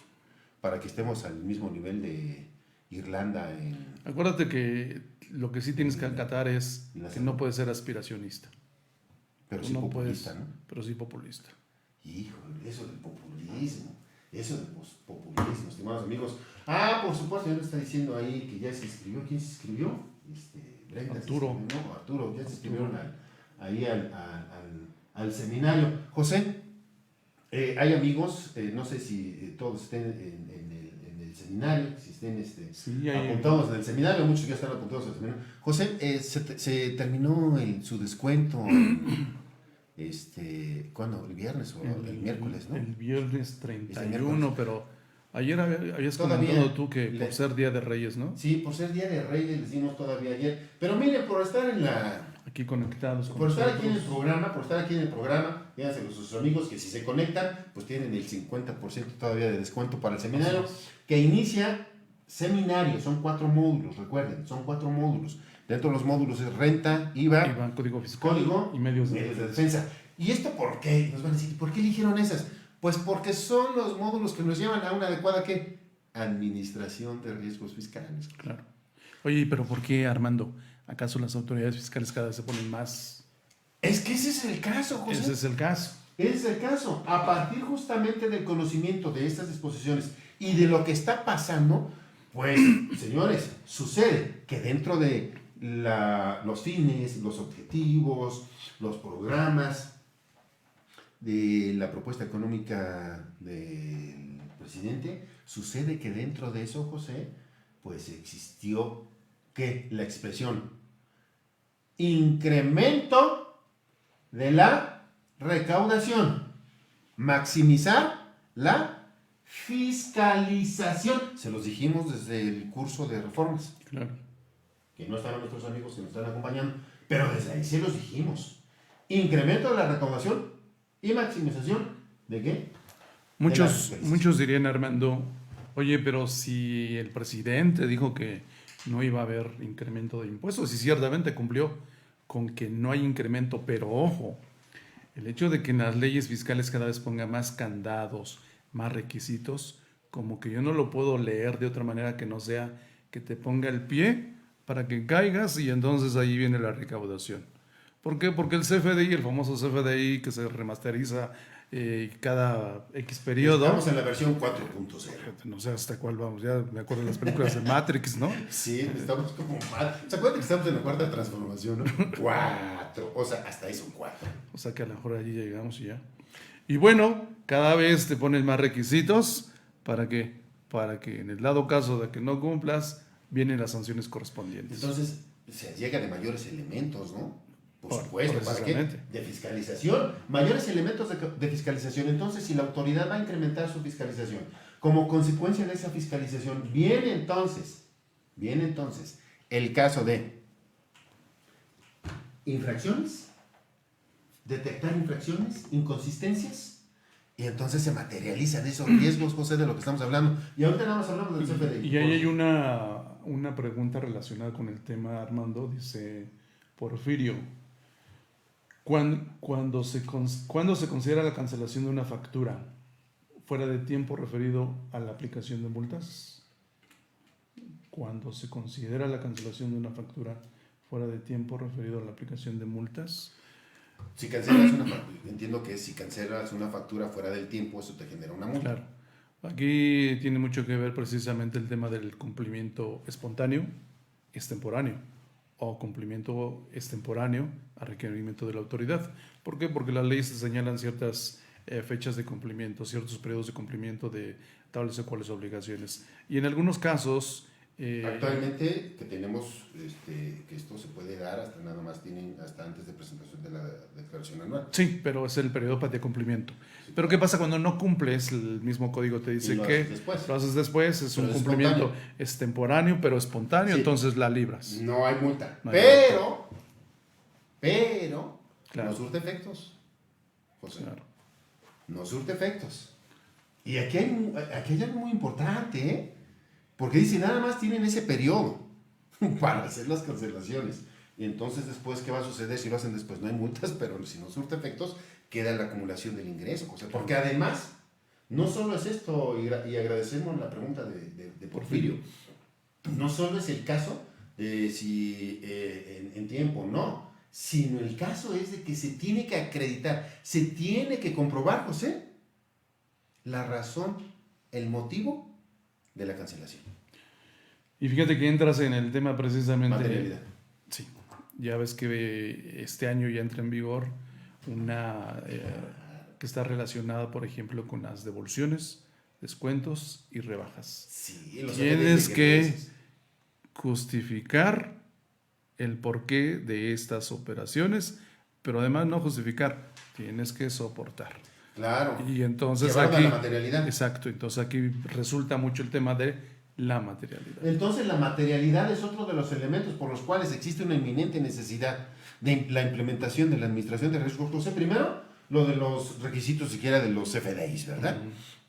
Para que estemos al mismo nivel de Irlanda en... Acuérdate que lo que sí tienes que acatar es que no puedes ser aspiracionista. Pero sí no populista, puedes, ¿no? Pero sí populista. Híjole, eso del populismo. Eso del populismo, estimados amigos. Ah, por supuesto, ya nos está diciendo ahí que ya se inscribió. ¿Quién se inscribió? Brenda. Arturo. No, Arturo, ya se inscribieron ahí al seminario. José, hay amigos, no sé si todos estén en el seminario, si estén sí, apuntados en el seminario, muchos ya están apuntados en el seminario. José, se terminó su descuento ¿cuándo? ¿El viernes o el miércoles, no? El viernes 31, pero ayer habías Todavía comentado tú que por ser Día de Reyes, ¿no? Sí, por ser Día de Reyes les dimos todavía ayer. Pero miren, por estar aquí conectados con por estar aquí en el nosotros. programa, fíjense a sus amigos que si se conectan, pues tienen el 50% todavía de descuento para el seminario, que inicia seminario, son 4 módulos, recuerden, son 4 módulos. Dentro de los módulos es renta, IVA, código fiscal y medios de defensa. ¿Y esto por qué? Nos van a decir, ¿por qué eligieron esas? Pues porque son los módulos que nos llevan a una adecuada ¿qué? Administración de riesgos fiscales. Claro. Oye, pero ¿por qué, Armando? ¿Acaso las autoridades fiscales cada vez se ponen más? Es que ese es el caso, José. Ese es el caso. Ese es el caso. A partir justamente del conocimiento de estas disposiciones y de lo que está pasando, pues, señores, sucede que dentro de los fines, los objetivos, los programas de la propuesta económica del presidente, sucede que dentro de eso, José, pues existió ¿qué? La expresión incremento de la recaudación, maximizar la fiscalización. Se los dijimos desde el curso de reformas. Claro. Que no estaban nuestros amigos que nos están acompañando, pero desde ahí se los dijimos. Incremento de la recaudación y maximización ¿de qué? Muchos dirían, Armando, oye, pero si el presidente dijo que no iba a haber incremento de impuestos, y ciertamente cumplió con que no hay incremento, pero ojo, el hecho de que en las leyes fiscales cada vez ponga más candados, más requisitos, como que yo no lo puedo leer de otra manera que no sea que te ponga el pie para que caigas y entonces ahí viene la recaudación. ¿Por qué? Porque el CFDI, el famoso CFDI que se remasteriza cada X periodo. Estamos en la versión 4.0. No sé hasta cuál vamos, ya me acuerdo de las películas de Matrix, ¿no? Sí, estamos como mal. ¿Se acuerdan que estamos en la cuarta transformación, no? 4, o sea, hasta ahí son 4. O sea que a lo mejor allí llegamos y ya. Y bueno, cada vez te ponen más requisitos para que en el dado caso de que no cumplas, vienen las sanciones correspondientes. Entonces, se llega de mayores elementos, ¿no? Por supuesto, ¿para qué? De fiscalización, mayores elementos de fiscalización. Entonces, si la autoridad va a incrementar su fiscalización, como consecuencia de esa fiscalización, viene entonces el caso de infracciones, detectar infracciones, inconsistencias, y entonces se materializan esos riesgos, José, de lo que estamos hablando. Y ahorita nada más hablamos del CFDI. Y ahí hay una pregunta relacionada con el tema, Armando, dice Porfirio. Cuando se considera la cancelación de una factura fuera de tiempo referido a la aplicación de multas. Cuando se considera la cancelación de una factura fuera de tiempo referido a la aplicación de multas. Si cancelas una factura, entiendo que si cancelas una factura fuera del tiempo, eso te genera una multa. Claro. Aquí tiene mucho que ver precisamente el tema del cumplimiento espontáneo, extemporáneo, o cumplimiento extemporáneo a requerimiento de la autoridad. ¿Por qué? Porque las leyes señalan ciertas fechas de cumplimiento, ciertos periodos de cumplimiento de tales o cuales obligaciones. Y en algunos casos... Actualmente que tenemos que esto se puede dar hasta nada más tienen hasta antes de presentación de la declaración anual. Sí, pero es el periodo de cumplimiento. Sí, pero ¿qué pasa cuando no cumples? El mismo código te dice que lo haces después, es un cumplimiento extemporáneo, pero espontáneo, sí. Entonces la libras. No hay multa. No hay pero claro. No surte efectos, José. Claro. No surte efectos. Y aquí hay algo muy importante, ¿eh? Porque dice, nada más tienen ese periodo para hacer las cancelaciones. Y entonces después, ¿qué va a suceder? Si lo hacen después, no hay multas, pero si no surte efectos, queda la acumulación del ingreso. O sea, porque además, no solo es esto, y agradecemos la pregunta de Porfirio, no solo es el caso de si en tiempo, no, sino el caso es de que se tiene que acreditar, se tiene que comprobar, José, la razón, el motivo de la cancelación. Y fíjate que entras en el tema precisamente... Materialidad. Sí, ya ves que este año ya entra en vigor una que está relacionada, por ejemplo, con las devoluciones, descuentos y rebajas. Sí, tienes que justificar el porqué de estas operaciones, pero además no justificar, tienes que soportar. Claro. Y entonces llevarlo aquí, a la materialidad. Exacto, entonces aquí resulta mucho el tema de la materialidad. Entonces la materialidad es otro de los elementos por los cuales existe una inminente necesidad de la implementación de la administración de riesgos. José, primero, lo de los requisitos siquiera de los CFDIs, ¿verdad?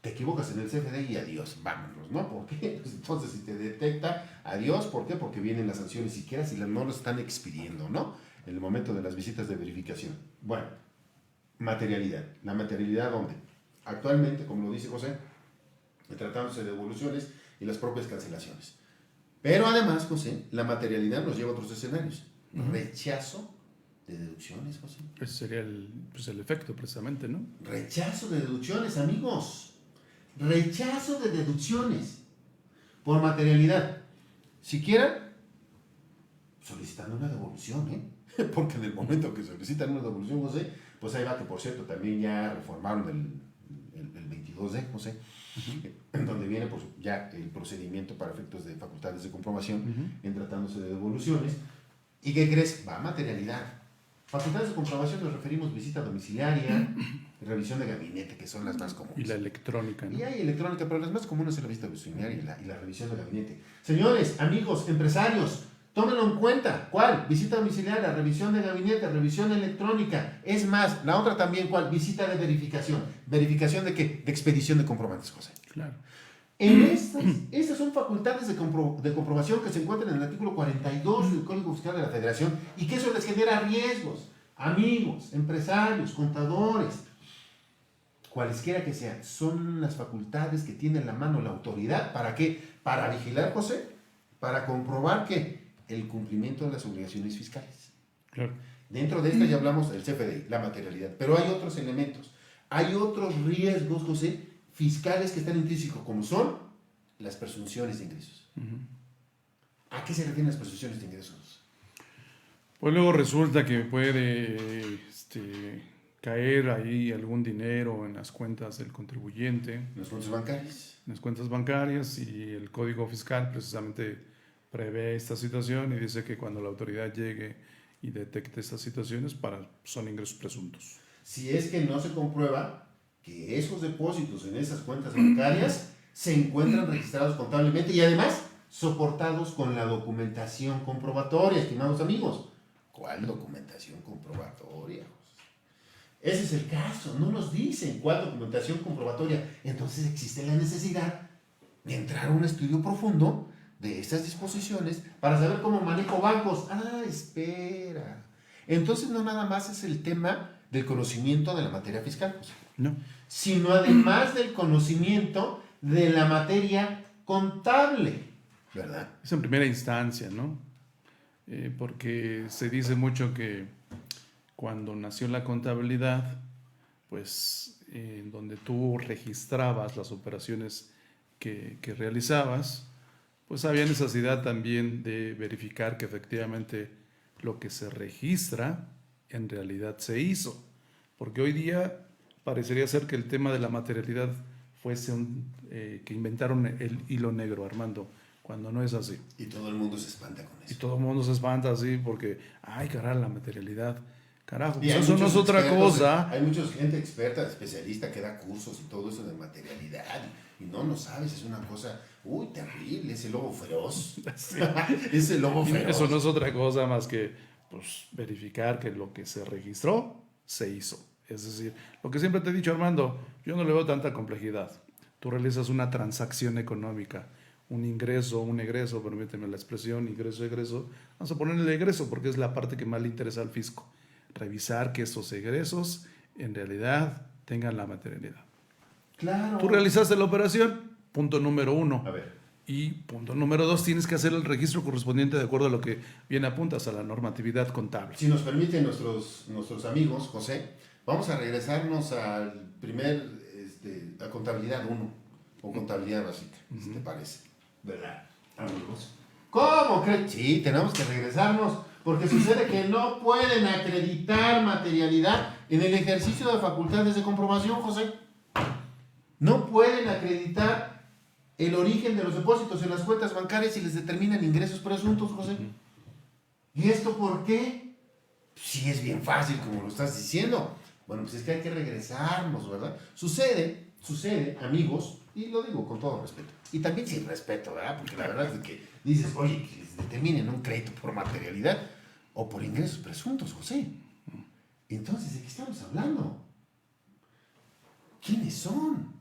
Te equivocas en el CFDI y adiós, vámonos, ¿no? ¿Por qué? Pues entonces si te detecta, adiós, ¿por qué? Porque vienen las sanciones siquiera si no lo están expidiendo, ¿no? En el momento de las visitas de verificación. Bueno, materialidad. ¿La materialidad dónde? Actualmente, como lo dice José, tratándose de devoluciones y las propias cancelaciones. Pero además, José, la materialidad nos lleva a otros escenarios. Rechazo de deducciones, José. Ese sería el efecto, precisamente, ¿no? Rechazo de deducciones, amigos. Rechazo de deducciones por materialidad. Siquiera solicitando una devolución, ¿eh? Porque en el momento que solicitan una devolución, José, pues ahí va que, por cierto, también ya reformaron el 22D, José, en donde viene pues, ya el procedimiento para efectos de facultades de comprobación en tratándose de devoluciones. ¿Y qué crees? Va a materialidad. Facultades de comprobación nos referimos visita domiciliaria, revisión de gabinete, que son las más comunes. Y la electrónica, ¿no? Y hay electrónica, pero las más comunes es la visita domiciliaria y la revisión de gabinete. Señores, amigos, empresarios, tómenlo en cuenta. ¿Cuál? Visita domiciliaria, revisión de gabinete, revisión electrónica. Es más, la otra también, ¿cuál? Visita de verificación. ¿Verificación de qué? De expedición de comprobantes, José. Claro. En estas son facultades de comprobación que se encuentran en el artículo 42 del Código Fiscal de la Federación y que eso les genera riesgos. Amigos, empresarios, contadores, cualesquiera que sean, son las facultades que tiene en la mano la autoridad. ¿Para qué? Para vigilar, José, para comprobar que el cumplimiento de las obligaciones fiscales. Claro. Dentro de esta ya hablamos del CFDI, la materialidad, pero hay otros elementos, hay otros riesgos, José, fiscales que están intrínsecos, como son las presunciones de ingresos. ¿A qué se refieren las presunciones de ingresos? Pues luego resulta que puede caer ahí algún dinero en las cuentas del contribuyente. En las cuentas bancarias. En las cuentas bancarias, y el Código Fiscal precisamente prevé esta situación y dice que cuando la autoridad llegue y detecte estas situaciones, son ingresos presuntos. Si es que no se comprueba que esos depósitos en esas cuentas bancarias se encuentran registrados contablemente y además soportados con la documentación comprobatoria, estimados amigos. ¿Cuál documentación comprobatoria? Ese es el caso, no nos dicen cuál documentación comprobatoria. Entonces existe la necesidad de entrar a un estudio profundo de estas disposiciones para saber cómo manejo bancos. Ah, espera. Entonces no nada más es el tema del conocimiento de la materia fiscal, José, No. sino además del conocimiento de la materia contable, ¿verdad? Es en primera instancia, ¿no? Porque se dice mucho que cuando nació la contabilidad, pues en donde tú registrabas las operaciones que realizabas, pues había necesidad también de verificar que efectivamente lo que se registra en realidad se hizo. Porque hoy día parecería ser que el tema de la materialidad fuese que inventaron el hilo negro, Armando, cuando no es así. Y todo el mundo se espanta con Y eso. todo el mundo se espanta así porque, ay, carajo, la materialidad. Carajo, Y pues hay eso no es muchos otra expertos, cosa. hay mucha gente experta, especialista que da cursos y todo eso de materialidad. Y no sabes, es una cosa, terrible, ese lobo feroz. Sí. Ese lobo Y feroz. eso no es otra cosa más que pues, verificar que lo que se registró se hizo. Es decir, lo que siempre te he dicho, Armando, yo no le veo tanta complejidad. Tú realizas una transacción económica, un ingreso, un egreso, permíteme la expresión, ingreso, egreso. Vamos a ponerle el egreso porque es la parte que más le interesa al fisco. Revisar que esos egresos en realidad tengan la materialidad. Claro. Tú realizaste la operación, punto número 1. A ver. Y punto número 2, tienes que hacer el registro correspondiente de acuerdo a lo que bien apuntas a la normatividad contable. Si nos permiten nuestros amigos, José, vamos a regresarnos al a contabilidad 1 o contabilidad básica, si te parece. ¿Verdad, amigos? ¿Cómo crees? Sí, tenemos que regresarnos porque sucede que no pueden acreditar materialidad en el ejercicio de facultades de comprobación, José. No pueden acreditar el origen de los depósitos en las cuentas bancarias y les determinan ingresos presuntos, José. ¿Y esto por qué? Sí, es bien fácil, como lo estás diciendo. Bueno, pues es que hay que regresarnos, ¿verdad? Sucede, amigos, y lo digo con todo respeto, y también sin respeto, ¿verdad? Porque la verdad es que dices, oye, que les determinen un crédito por materialidad o por ingresos presuntos, José. Entonces, ¿de qué estamos hablando? ¿Quiénes son?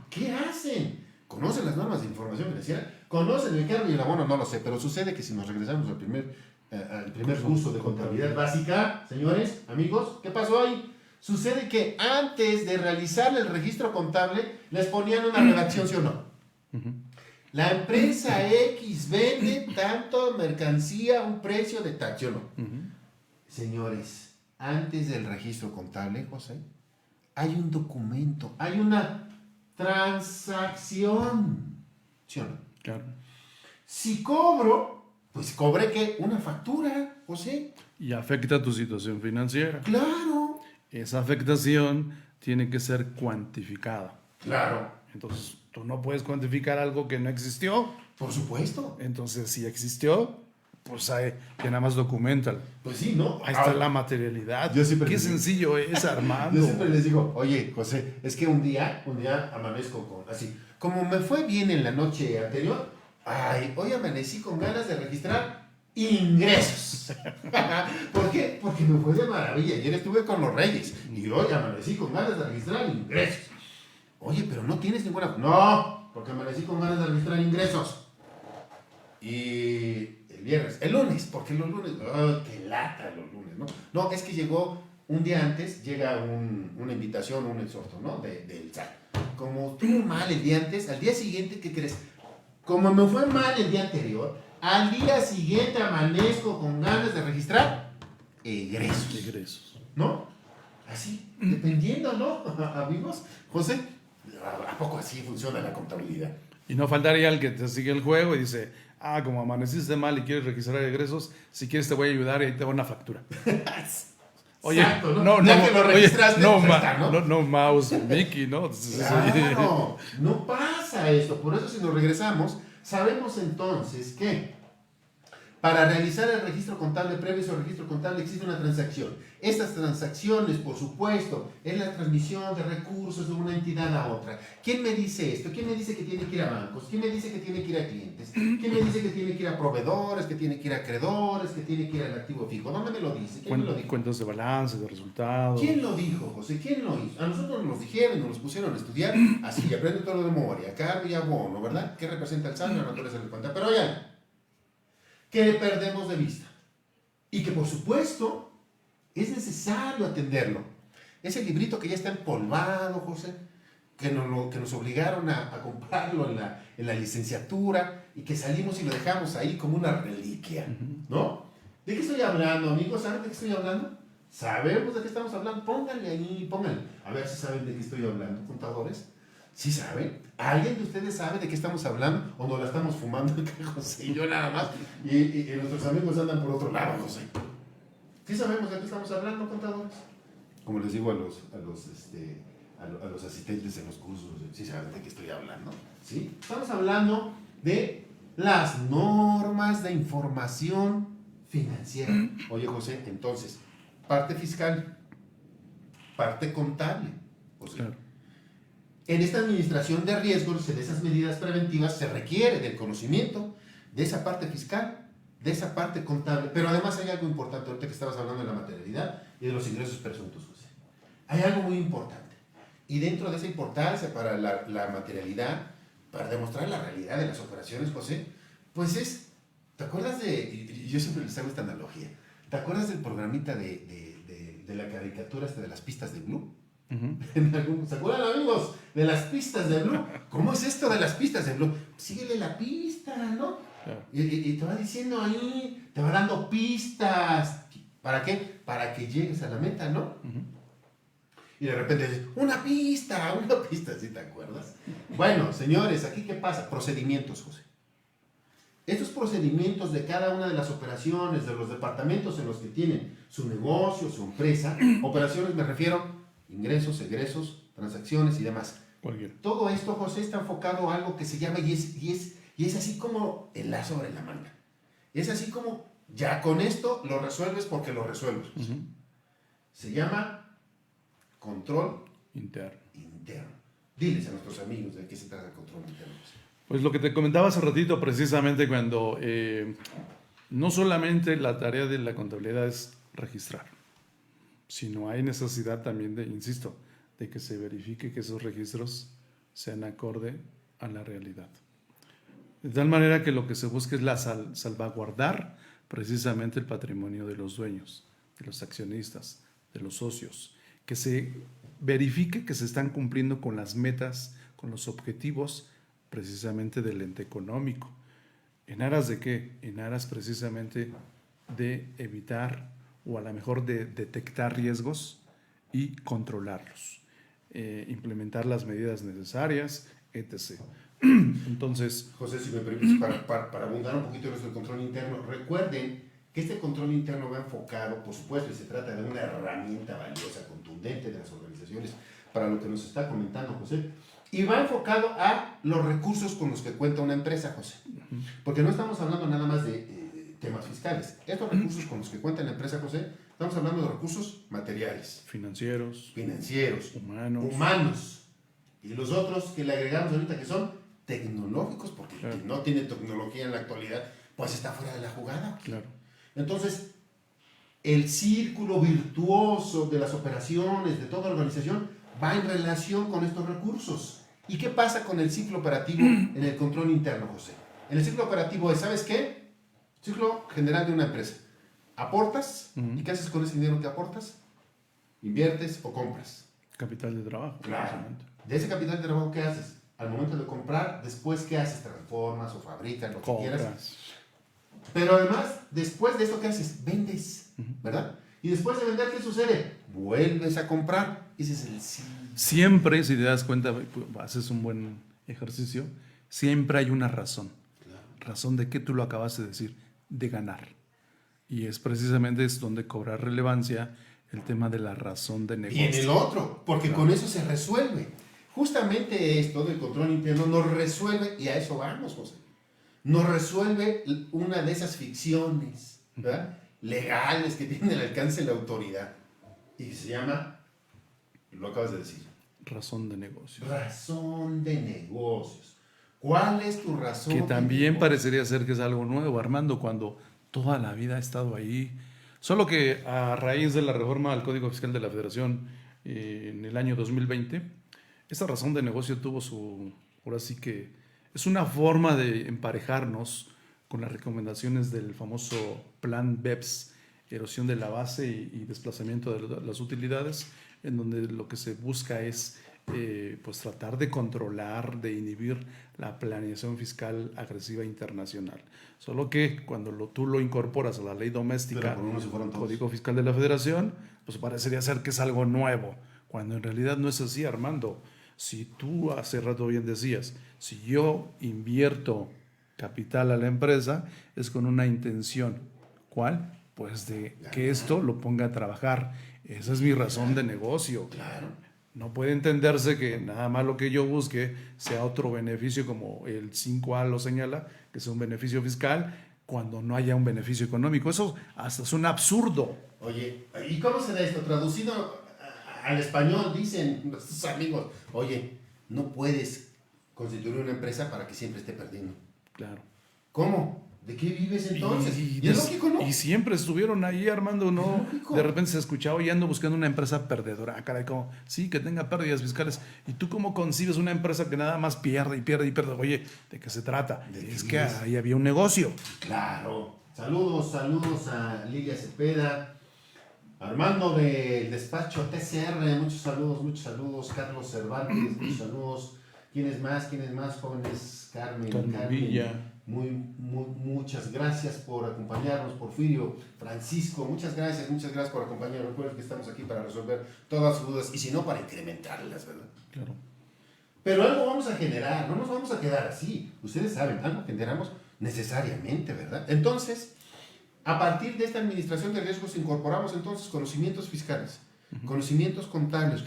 ¿Qué hacen? ¿Conocen las normas de información financiera? ¿Conocen el cargo y el abono? No lo sé, pero sucede que si nos regresamos al primer curso de contabilidad básica, señores, amigos, ¿qué pasó ahí? Sucede que antes de realizar el registro contable, les ponían una redacción, ¿sí o no? La empresa X vende tanto mercancía a un precio de tal, ¿sí o no? Señores, antes del registro contable, José, hay un documento, hay una transacción, ¿sí o no? Claro. Si cobro, pues cobré ¿qué? Una factura, José. Y afecta tu situación financiera. Claro. Esa afectación tiene que ser cuantificada. Claro. Entonces, tú no puedes cuantificar algo que no existió. Por supuesto. Entonces, si existió, pues que nada más documental. Pues sí, ¿no? Ahí está la materialidad. Yo siempre Qué les digo. sencillo es, Armando. Yo siempre les digo, oye, José, es que un día amanezco con así. Como me fue bien en la noche anterior, hoy amanecí con ganas de registrar ingresos. ¿Por qué? Porque me fue de maravilla. Ayer estuve con los Reyes y hoy amanecí con ganas de registrar ingresos. Oye, pero no tienes ninguna... No, porque amanecí con ganas de registrar ingresos. Y el lunes, porque los lunes... ¡Qué lata los lunes! No, es que llegó un día antes, llega una invitación, un exhorto, ¿no? Del SAT. Como estuvo mal el día antes, al día siguiente, ¿qué crees? Como me fue mal el día anterior, al día siguiente amanezco con ganas de registrar egresos. ¿No? Así, dependiendo, ¿no? Amigos, José, ¿a poco así funciona la contabilidad? Y no faltaría el que te sigue el juego y dice, como amaneciste mal y quieres registrar egresos, si quieres te voy a ayudar y ahí te va una factura. Oye, exacto, no, ya que lo registraste, no, pues está, ¿no? no, mouse, Mickey, ¿no? Claro, no pasa esto. Por eso si nos regresamos, sabemos entonces que para realizar el registro contable previo al registro contable existe una transacción. Estas transacciones, por supuesto, es la transmisión de recursos de una entidad a otra. ¿Quién me dice esto? ¿Quién me dice que tiene que ir a bancos? ¿Quién me dice que tiene que ir a clientes? ¿Quién me dice que tiene que ir a proveedores? ¿Que tiene que ir a acreedores? ¿Que tiene que ir al activo fijo? ¿Dónde me lo dice? ¿Quién me lo dijo? Cuentas de balance, de resultados. ¿Quién lo dijo, José? ¿Quién lo hizo? A nosotros nos dijeron, nos pusieron a estudiar así, aprende todo de memoria, cargo y abono, ¿verdad? ¿Qué representa el saldo? La naturaleza del cuenta. Pero oigan, que perdemos de vista. Y que por supuesto es necesario atenderlo. Ese librito que ya está empolvado, José, que nos obligaron a comprarlo en la licenciatura y que salimos y lo dejamos ahí como una reliquia, ¿no? ¿De qué estoy hablando, amigos? ¿Saben de qué estoy hablando? ¿Sabemos de qué estamos hablando? Pónganle ahí, pónganle. A ver si saben de qué estoy hablando, contadores. ¿Sí saben? ¿Alguien de ustedes sabe de qué estamos hablando? ¿O nos la estamos fumando acá, José y yo nada más? Y nuestros amigos andan por otro lado, José. ¿Sí sabemos de qué estamos hablando, contadores? Como les digo a los asistentes en los cursos, ¿sí saben de qué estoy hablando? ¿Sí? Estamos hablando de las normas de información financiera. Oye, José, entonces, parte fiscal, parte contable. José. Claro. En esta administración de riesgos, en esas medidas preventivas, se requiere del conocimiento de esa parte fiscal, de esa parte contable. Pero además hay algo importante, ahorita que estabas hablando de la materialidad y de los ingresos presuntos, José. Hay algo muy importante. Y dentro de esa importancia para la materialidad, para demostrar la realidad de las operaciones, José, pues es, ¿te acuerdas y yo siempre les hago esta analogía, ¿te acuerdas del programita de la caricatura de las pistas de Blue? ¿Se acuerdan, amigos? De las pistas de Blue. ¿Cómo es esto de las pistas de Blue? Síguele la pista, ¿no? Claro. Y te va diciendo ahí, te va dando pistas. ¿Para qué? Para que llegues a la meta, ¿no? Y de repente dices, una pista, ¿sí te acuerdas? Bueno, señores, ¿aquí qué pasa? Procedimientos, José. Estos procedimientos de cada una de las operaciones, de los departamentos en los que tienen su negocio, su empresa, operaciones me refiero, ingresos, egresos, transacciones y demás. Cualquiera. Todo esto, José, está enfocado a algo que se llama, y es así como el lazo sobre la manga. Es así como, ya con esto lo resuelves porque lo resuelves. Se llama control interno. Diles a nuestros amigos de qué se trata el control interno. Pues lo que te comentaba hace ratito, precisamente cuando no solamente la tarea de la contabilidad es registrar, sino hay necesidad también de, insisto, de que se verifique que esos registros sean acorde a la realidad. De tal manera que lo que se busca es salvaguardar precisamente el patrimonio de los dueños, de los accionistas, de los socios, que se verifique que se están cumpliendo con las metas, con los objetivos precisamente del ente económico. ¿En aras de qué? En aras precisamente de evitar o a lo mejor de detectar riesgos y controlarlos, implementar las medidas necesarias, etc. Entonces, José, si me permites, para abundar un poquito en nuestro control interno, recuerden que este control interno va enfocado, por supuesto, y se trata de una herramienta valiosa, contundente de las organizaciones, para lo que nos está comentando José, y va enfocado a los recursos con los que cuenta una empresa, José. Porque no estamos hablando nada más de temas fiscales. Estos recursos con los que cuenta la empresa, José, estamos hablando de recursos materiales, financieros, humanos, y los otros que le agregamos ahorita que son tecnológicos, porque claro, el que no tiene tecnología en la actualidad, pues está fuera de la jugada. Claro. Entonces, el círculo virtuoso de las operaciones de toda organización va en relación con estos recursos. ¿Y qué pasa con el ciclo operativo en el control interno, José? En el ciclo operativo es, ¿sabes qué? Ciclo general de una empresa. Aportas, ¿y qué haces con ese dinero que aportas? ¿Inviertes o compras? Capital de trabajo. Claro. De ese capital de trabajo, ¿qué haces? Al momento de comprar, después, ¿qué haces? Transformas o fabricas, lo que quieras. Pero además, después de esto, ¿qué haces? Vendes, ¿verdad? Y después de vender, ¿qué sucede? Vuelves a comprar. Ese es el ciclo. Siempre, si te das cuenta, haces un buen ejercicio, siempre hay una razón. Claro. Razón de que tú lo acabas de decir, de ganar. Y es precisamente donde cobra relevancia el tema de la razón de negocio. Y en el otro, porque con eso se resuelve. Justamente esto del control interno nos resuelve, y a eso vamos, José, nos resuelve una de esas ficciones, ¿verdad?, legales que tiene el alcance de la autoridad, y que se llama, lo acabas de decir, razón de negocios. Razón de negocios. ¿Cuál es tu razón? Que también parecería ser que es algo nuevo, Armando, cuando toda la vida ha estado ahí. Solo que a raíz de la reforma al Código Fiscal de la Federación en el año 2020, esta razón de negocio tuvo ahora sí que es una forma de emparejarnos con las recomendaciones del famoso plan BEPS erosión de la base y desplazamiento de las utilidades, en donde lo que se busca es pues tratar de controlar, de inhibir la planeación fiscal agresiva internacional. Solo que cuando tú lo incorporas a la ley doméstica, Código Fiscal de la Federación, pues parecería ser que es algo nuevo, cuando en realidad no es así, Armando. Si tú hace rato bien decías, si yo invierto capital a la empresa, es con una intención. ¿Cuál? Pues de que esto lo ponga a trabajar. Esa es mi razón de negocio. Claro. No puede entenderse que nada más lo que yo busque sea otro beneficio, como el 5A lo señala, que sea un beneficio fiscal, cuando no haya un beneficio económico. Eso hasta es un absurdo. Oye, ¿y cómo se da esto? Traducido al español, dicen nuestros amigos, oye, no puedes constituir una empresa para que siempre esté perdiendo. Claro. ¿Cómo? ¿De qué vives entonces? Y es lógico, ¿no? Y siempre estuvieron ahí, Armando, ¿no? Lógico. De repente se escuchaba y ando buscando una empresa perdedora. Caray, como, sí, que tenga pérdidas fiscales. ¿Y tú cómo concibes una empresa que nada más pierde y pierde y pierde? Oye, ¿de qué se trata? Es que ahí había un negocio. Claro. Saludos a Lilia Cepeda, Armando del despacho TCR, muchos saludos. Carlos Cervantes, muchos saludos. ¿Quiénes más, jóvenes? Carmen Villa. Muchas gracias por acompañarnos, Porfirio, Francisco, muchas gracias por acompañarnos. Recuerden que estamos aquí para resolver todas sus dudas y si no, para incrementarlas, ¿verdad? Claro. Pero algo vamos a generar, no nos vamos a quedar así. Ustedes saben, algo generamos necesariamente, ¿verdad? Entonces, a partir de esta administración de riesgos incorporamos entonces conocimientos fiscales, conocimientos contables,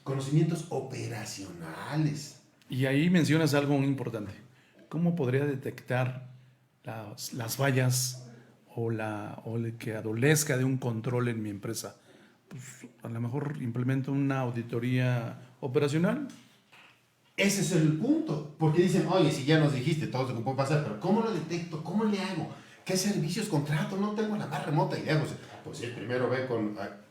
conocimientos operacionales. Y ahí mencionas algo muy importante. ¿Cómo podría detectar las fallas o el que adolezca de un control en mi empresa? Pues a lo mejor implemento una auditoría operacional. Ese es el punto, porque dicen, oye, si ya nos dijiste todo lo que puede pasar, pero ¿cómo lo detecto? ¿Cómo le hago? ¿Qué servicios contrato? No tengo la más remota idea. Pues sí, primero ve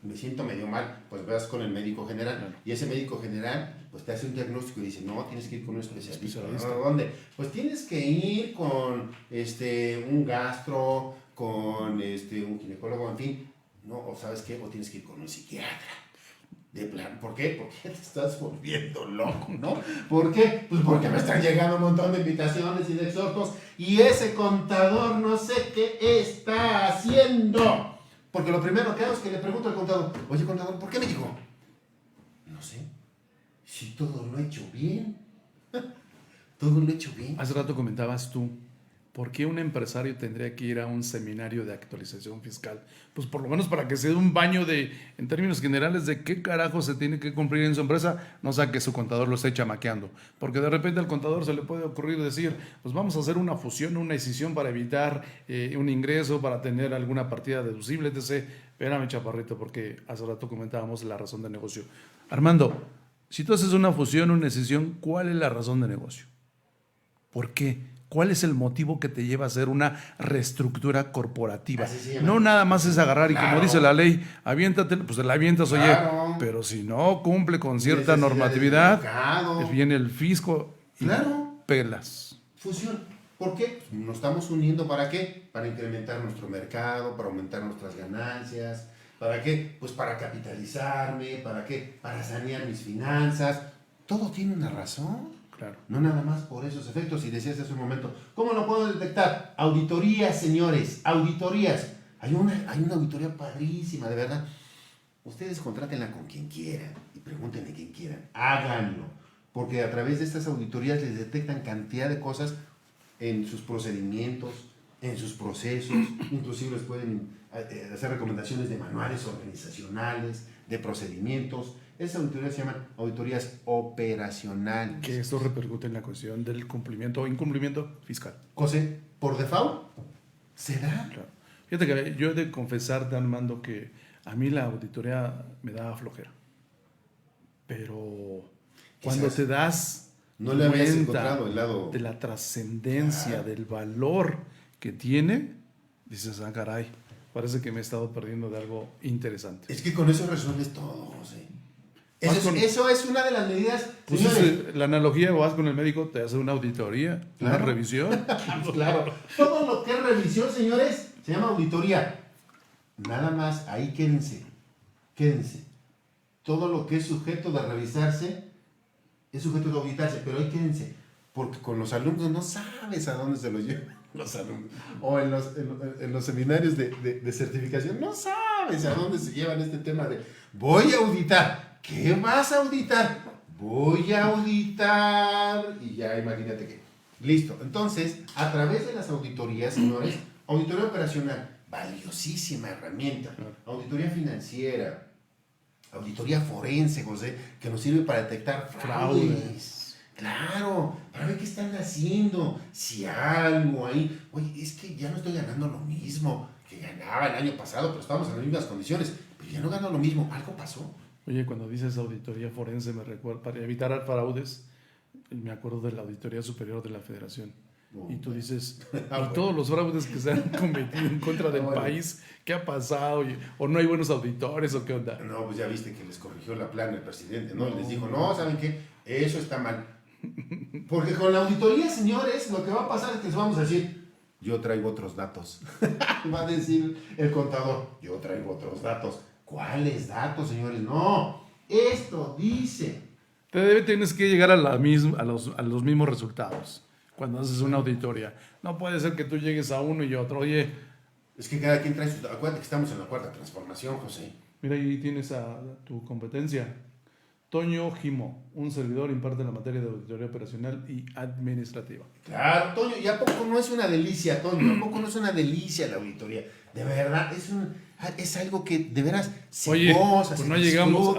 me siento medio mal, pues vas con el médico general. Claro. Y ese médico general, pues te hace un diagnóstico y dice, no, tienes que ir con un especialista. ¿No? ¿Dónde? Pues tienes que ir con un gastro, con un ginecólogo, en fin. No, o ¿sabes qué? O tienes que ir con un psiquiatra. De plan, ¿por qué? Porque te estás volviendo loco, ¿no? ¿Por qué? Pues porque me están llegando un montón de invitaciones y de exhortos y ese contador no sé qué está haciendo. Porque lo primero que hago es que le pregunto al contador, oye, contador, ¿por qué me dijo? No sé, si todo lo he hecho bien. Todo lo he hecho bien. Hace rato comentabas tú, ¿por qué un empresario tendría que ir a un seminario de actualización fiscal? Pues por lo menos para que se dé un baño en términos generales, de qué carajo se tiene que cumplir en su empresa, no sea que su contador lo esté chamaqueando. Porque de repente al contador se le puede ocurrir decir, pues vamos a hacer una fusión, una escisión para evitar un ingreso, para tener alguna partida deducible, etc. Espérame, chaparrito, porque hace rato comentábamos la razón de negocio. Armando, si tú haces una fusión, una escisión, ¿cuál es la razón de negocio? ¿Por qué? ¿Cuál es el motivo que te lleva a hacer una reestructura corporativa? No nada más es agarrar y como dice la ley, aviéntate, pues te la avientas, oye, pero si no cumple con cierta normatividad, viene el fisco y pelas. Fusión. ¿Por qué? Nos estamos uniendo ¿para qué? Para incrementar nuestro mercado, para aumentar nuestras ganancias. ¿Para qué? Pues para capitalizarme, ¿para qué? Para sanear mis finanzas. Todo tiene una razón. Claro. No nada más por esos efectos. Y decías hace un momento, ¿cómo lo puedo detectar? Auditorías, señores, auditorías. Hay una auditoría padrísima, de verdad. Ustedes contrátenla con quien quieran y pregúntenle a quien quieran. Háganlo, porque a través de estas auditorías les detectan cantidad de cosas en sus procedimientos, en sus procesos. Inclusive les pueden hacer recomendaciones de manuales organizacionales, de procedimientos. Esas auditorías se llaman auditorías operacionales. Que esto repercute en la cuestión del cumplimiento o incumplimiento fiscal. José, por default, se da. Claro. Fíjate que yo he de confesarte, Armando, que a mí la auditoría me da flojera. Pero cuando te das no le habías cuenta encontrado el lado de la trascendencia, del valor que tiene, dices, ah, caray, parece que me he estado perdiendo de algo interesante. Es que con eso resuelves todo, José. Eso es una de las medidas. Pues la analogía, vas con el médico, te hace una auditoría, una revisión. Claro. Todo lo que es revisión, señores, se llama auditoría. nada más ahí quédense, quédense. Todo lo que es sujeto de revisarse es sujeto de auditarse, pero ahí quédense, porque con los alumnos no sabes a dónde se los llevan los alumnos, o en los seminarios de certificación, no sabes a dónde se llevan este tema de voy a auditar. ¿Qué vas a auditar? Voy a auditar, y ya imagínate que, listo. Entonces, a través de las auditorías, señores, auditoría operacional, valiosísima herramienta, auditoría financiera, auditoría forense, José, que nos sirve para detectar fraudes. Claro, para ver qué están haciendo, si algo ahí, oye, es que ya no estoy ganando lo mismo que ganaba el año pasado, pero estamos en las mismas condiciones, pero ya no gano lo mismo, algo pasó. Oye, cuando dices auditoría forense, me recuerda, para evitar fraudes, me acuerdo de la Auditoría Superior de la Federación. Y tú dices, y todos los fraudes que se han cometido en contra del país, ¿qué ha pasado? ¿O no hay buenos auditores o qué onda? No, pues ya viste que les corrigió la plana el presidente, ¿no? Y les dijo, no, ¿saben qué? Eso está mal. Porque con la auditoría, señores, lo que va a pasar es que les vamos a decir, yo traigo otros datos. Va a decir el contador, yo traigo otros datos. ¿Cuáles datos, señores? No, esto dice. Tienes que llegar a los mismos resultados cuando haces una auditoría. No puede ser que tú llegues a uno y otro. Oye, es que cada quien trae su... Acuérdate que estamos en la cuarta transformación, José. Mira, ahí tienes a tu competencia. Toño Gimo, un servidor, imparte la materia de auditoría operacional y administrativa. Claro, Toño, ¿y a poco no es una delicia, Toño? ¿A poco no es una delicia la auditoría? De verdad, es algo que de veras se goza, pues se no llegamos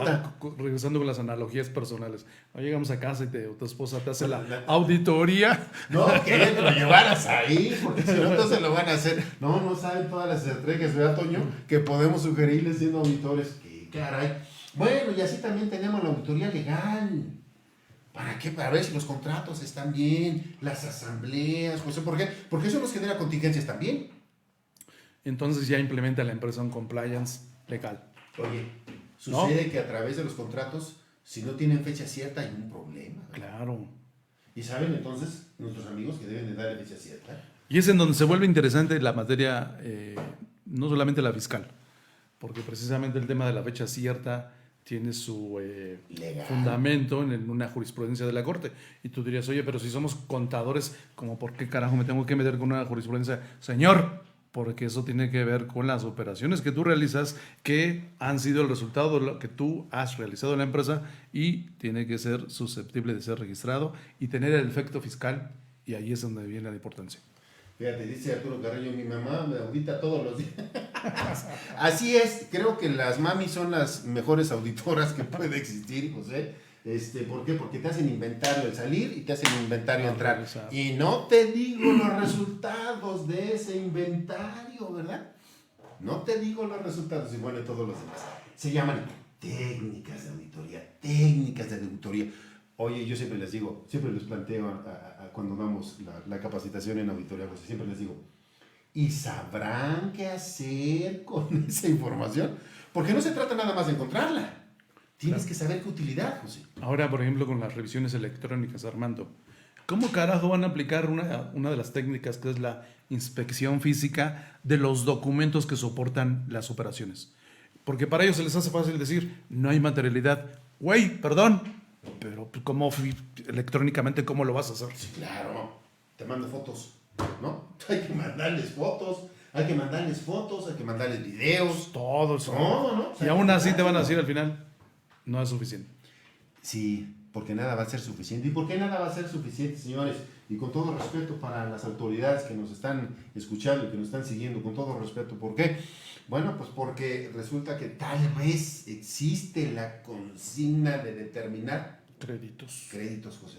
regresando con las analogías personales. No llegamos a casa y tu esposa te hace la auditoría. No, que te lo llevaras ahí, porque si no, entonces lo van a hacer. No saben todas las estrategias, ¿verdad, Toño? Que podemos sugerirles siendo auditores. ¡Qué caray! Bueno, y así también tenemos la auditoría legal. ¿Para qué? Para ver si los contratos están bien, las asambleas, José, ¿por qué? Porque eso nos genera contingencias también. Entonces ya implementa la empresa un compliance legal. Oye, sucede que a través de los contratos, si no tienen fecha cierta, hay un problema. Claro. Y saben entonces nuestros amigos que deben de darle fecha cierta. Y es en donde se vuelve interesante la materia, no solamente la fiscal, porque precisamente el tema de la fecha cierta tiene su fundamento en una jurisprudencia de la Corte. Y tú dirías, oye, pero si somos contadores, ¿cómo por qué carajo me tengo que meter con una jurisprudencia? Señor, porque eso tiene que ver con las operaciones que tú realizas, que han sido el resultado de lo que tú has realizado en la empresa y tiene que ser susceptible de ser registrado y tener el efecto fiscal, y ahí es donde viene la importancia. Fíjate, dice Arturo Carreño, mi mamá me audita todos los días. Así es, creo que las mamis son las mejores auditoras que puede existir, José. ¿Por qué? Porque te hacen inventario al salir y te hacen inventario al entrar. Y no te digo los resultados de ese inventario, ¿verdad? No te digo los resultados, y bueno, todos los demás. Se llaman técnicas de auditoría. Oye, yo siempre les digo, siempre les planteo cuando damos la capacitación en auditoría, José, siempre les digo, ¿y sabrán qué hacer con esa información? Porque no se trata nada más de encontrarla. Tienes que saber qué utilidad, José. Ahora, por ejemplo, con las revisiones electrónicas, Armando, ¿cómo carajo van a aplicar una de las técnicas que es la inspección física de los documentos que soportan las operaciones? Porque para ellos se les hace fácil decir, no hay materialidad. Güey, perdón, pero ¿cómo electrónicamente cómo lo vas a hacer? Sí, claro, te mando fotos, ¿no? Hay que mandarles fotos, hay que mandarles videos. Todo eso. Todo, ¿no? O sea, y aún así te van a decir al final, no es suficiente. Sí, porque nada va a ser suficiente. ¿Y por qué nada va a ser suficiente, señores? Y con todo respeto para las autoridades que nos están escuchando y que nos están siguiendo, con todo respeto, ¿por qué? Bueno, pues porque resulta que tal vez existe la consigna de determinar créditos, José.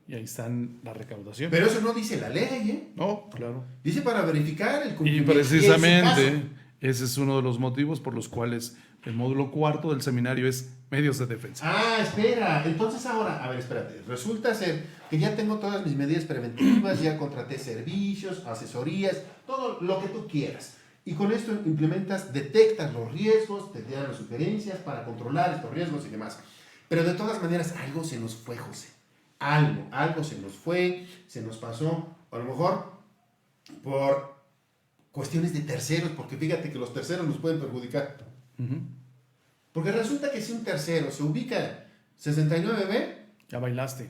Y ahí están la recaudación. Pero eso no dice la ley, ¿eh? No, claro. Dice para verificar el cumplimiento. Y precisamente ese es uno de los motivos por los cuales el módulo cuarto del seminario es medios de defensa. Ah, espera. Entonces ahora, a ver, espérate. Resulta ser que ya tengo todas mis medidas preventivas, ya contraté servicios, asesorías, todo lo que tú quieras. Y con esto detectas los riesgos, te dan las sugerencias para controlar estos riesgos y demás. Pero de todas maneras, algo se nos fue, José. Algo se nos fue, se nos pasó. A lo mejor por cuestiones de terceros, porque fíjate que los terceros nos pueden perjudicar. Ujú. Porque resulta que si un tercero se ubica 69B, Ya bailaste.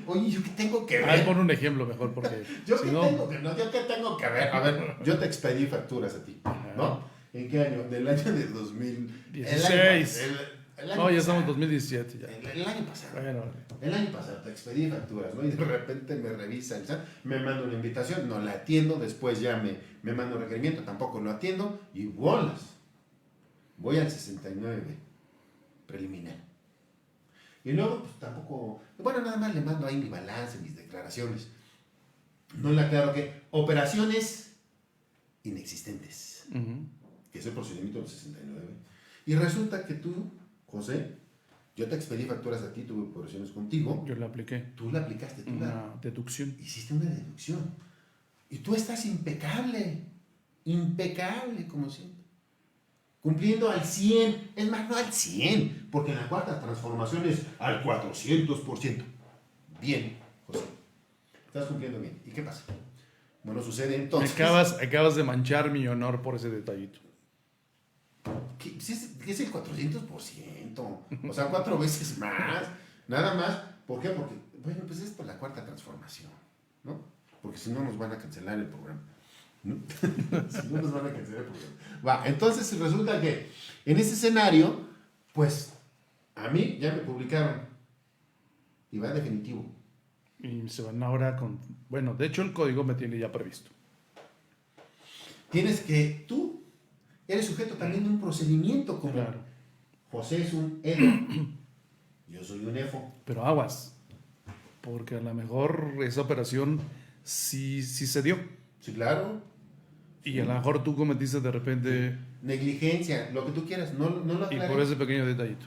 oye, ¿yo qué tengo que A ver, ver? pon un ejemplo mejor, porque ¿Yo si qué no... tengo que no? ¿Yo qué tengo que ver? A ver, yo te expedí facturas a ti, ¿no? ¿En qué año? Del año de 2000. 16. El año No, ya pasado. estamos en 2017 ya. El año pasado. Bueno, El año pasado te expedí facturas, ¿no? Y de repente me revisa el SAT, me manda una invitación, no la atiendo, después ya me manda un requerimiento, tampoco lo atiendo, y bolas. Voy al 69 preliminar. Y luego, pues tampoco, bueno, nada más le mando ahí mi balance, mis declaraciones. No le aclaro que operaciones inexistentes, ujú. que es el procedimiento del 69. Y resulta que tú, José, yo te expedí facturas a ti, tuve operaciones contigo, Yo le apliqué tú la aplicaste, tú una deducción. hiciste una deducción. Y tú estás impecable, impecable como siempre. Cumpliendo al 100, es más, no al 100, porque en la cuarta transformación es al 400%. Bien, José, estás cumpliendo bien. ¿Y qué pasa? Bueno, sucede entonces... Acabas de manchar mi honor por ese detallito. ¿Qué es el 400%? O sea, 4 veces más. Nada más. ¿Por qué? Porque, bueno, pues es por la cuarta transformación, ¿no? Porque si no nos van a cancelar el programa, ¿no? Si no nos van a cancelar el programa. Va, entonces resulta que en ese escenario, pues a mí ya me publicaron y va definitivo. Y se van ahora con... Bueno, de hecho el código me tiene ya previsto. Tienes que, tú eres sujeto también de un procedimiento como Claro. José es un EDO, yo soy un EFO. Pero aguas. Porque a lo mejor esa operación sí se dio. Sí, claro. Y a lo mejor tú cometiste de repente... Negligencia, lo que tú quieras, no lo Y aclaré. por ese pequeño detallito.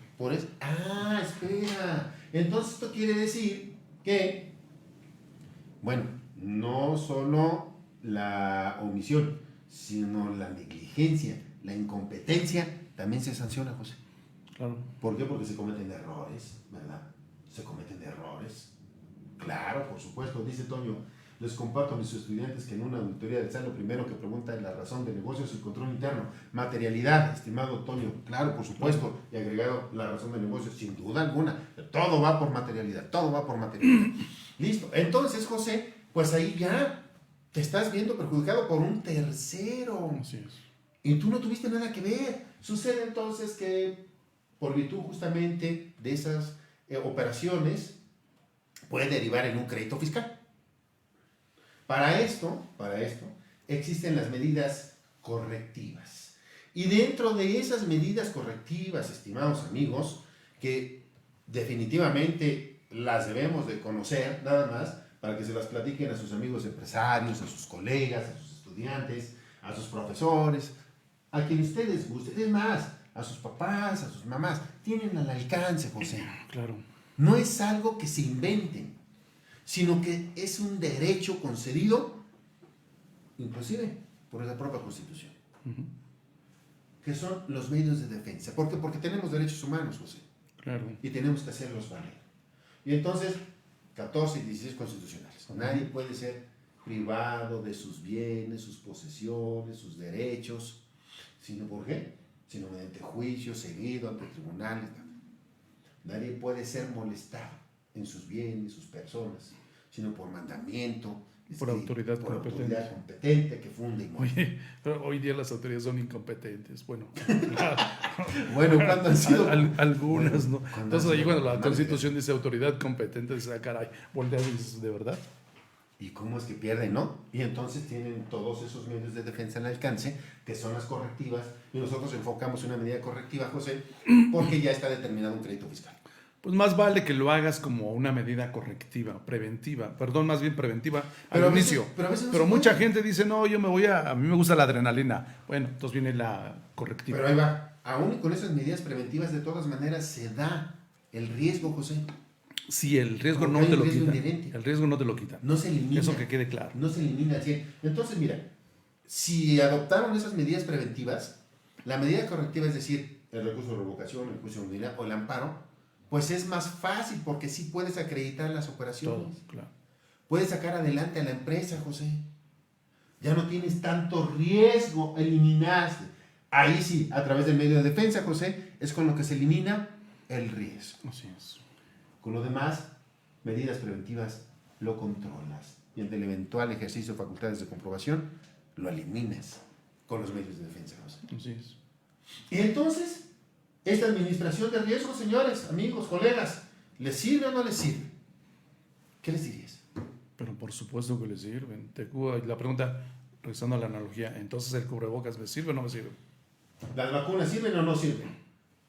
Ah, espera. Entonces esto quiere decir que, bueno, no solo la omisión, sino la negligencia, la incompetencia, también se sanciona, José. Claro. ¿Por qué? Porque se cometen errores, ¿verdad? Se cometen errores. Claro, por supuesto, dice Toño. Les comparto a mis estudiantes que en una auditoría del SAT lo primero que pregunta es la razón de negocios y control interno. Materialidad, estimado Toño. Claro, por supuesto. Y agregado la razón de negocios, sin duda alguna. Todo va por materialidad, todo va por materialidad. Listo. Entonces, José, pues ahí ya te estás viendo perjudicado por un tercero. Así es. Y tú no tuviste nada que ver. Sucede entonces que, por virtud justamente de esas operaciones, puede derivar en un crédito fiscal. Para esto, existen las medidas correctivas. Y dentro de esas medidas correctivas, estimados amigos, que definitivamente las debemos de conocer, nada más, para que se las platiquen a sus amigos empresarios, a sus colegas, a sus estudiantes, a sus profesores, a quien ustedes gusten, es más, a sus papás, a sus mamás, tienen al alcance, José. Claro. No es algo que se inventen, sino que es un derecho concedido, inclusive por la propia Constitución, que son los medios de defensa. ¿Por qué? Porque tenemos derechos humanos, José, Claro. y tenemos que hacerlos valer. Y entonces, 14 y 16 constitucionales. Nadie puede ser privado de sus bienes, sus posesiones, sus derechos, sino ¿por qué? Sino mediante juicio seguido ante tribunales. Nadie puede ser molestado en sus bienes, sus personas, sino por mandamiento, Por autoridad competente. autoridad competente que funde y mueve. Oye, pero hoy día las autoridades son incompetentes. Bueno, Bueno, cuando han sido algunas, bueno, ¿no? Entonces ahí cuando la mal, Constitución dice autoridad competente, dice, ah, caray, volteas y dices, ¿de verdad? ¿Y cómo es que pierden, no? Y entonces tienen todos esos medios de defensa al alcance, que son las correctivas, y nosotros enfocamos una medida correctiva, José, porque ya está determinado un crédito fiscal. Pues más vale que lo hagas como una medida correctiva, preventiva, perdón, más bien preventiva al Pero a veces- inicio. pero a veces no Pero se mucha puede. gente dice, no, a mí me gusta la adrenalina. Bueno, entonces viene la correctiva. Pero ahí va, aún y con esas medidas preventivas, de todas maneras se da el riesgo, José. Sí, el riesgo Porque no hay te un lo riesgo quita. inherente. El riesgo no te lo quita. No se elimina. Eso que quede claro. No se elimina al 100. Entonces, mira, si adoptaron esas medidas preventivas, la medida correctiva, es decir, el recurso de revocación, el juicio de nulidad o el amparo, pues es más fácil porque sí puedes acreditar las operaciones. Todo, claro. Puedes sacar adelante a la empresa, José. Ya no tienes tanto riesgo, eliminaste. Ahí sí, a través del medio de defensa, José, es con lo que se elimina el riesgo. Así es. Con lo demás, medidas preventivas, lo controlas. Y ante el eventual ejercicio de facultades de comprobación, lo eliminas con los medios de defensa, José. Así es. Y entonces, esta administración de riesgos, señores, amigos, colegas, ¿les sirve o no les sirve? ¿Qué les dirías? Pero por supuesto que le sirven. La pregunta, regresando a la analogía, entonces el cubrebocas, ¿me sirve o no me sirve? ¿Las vacunas sirven o no sirven?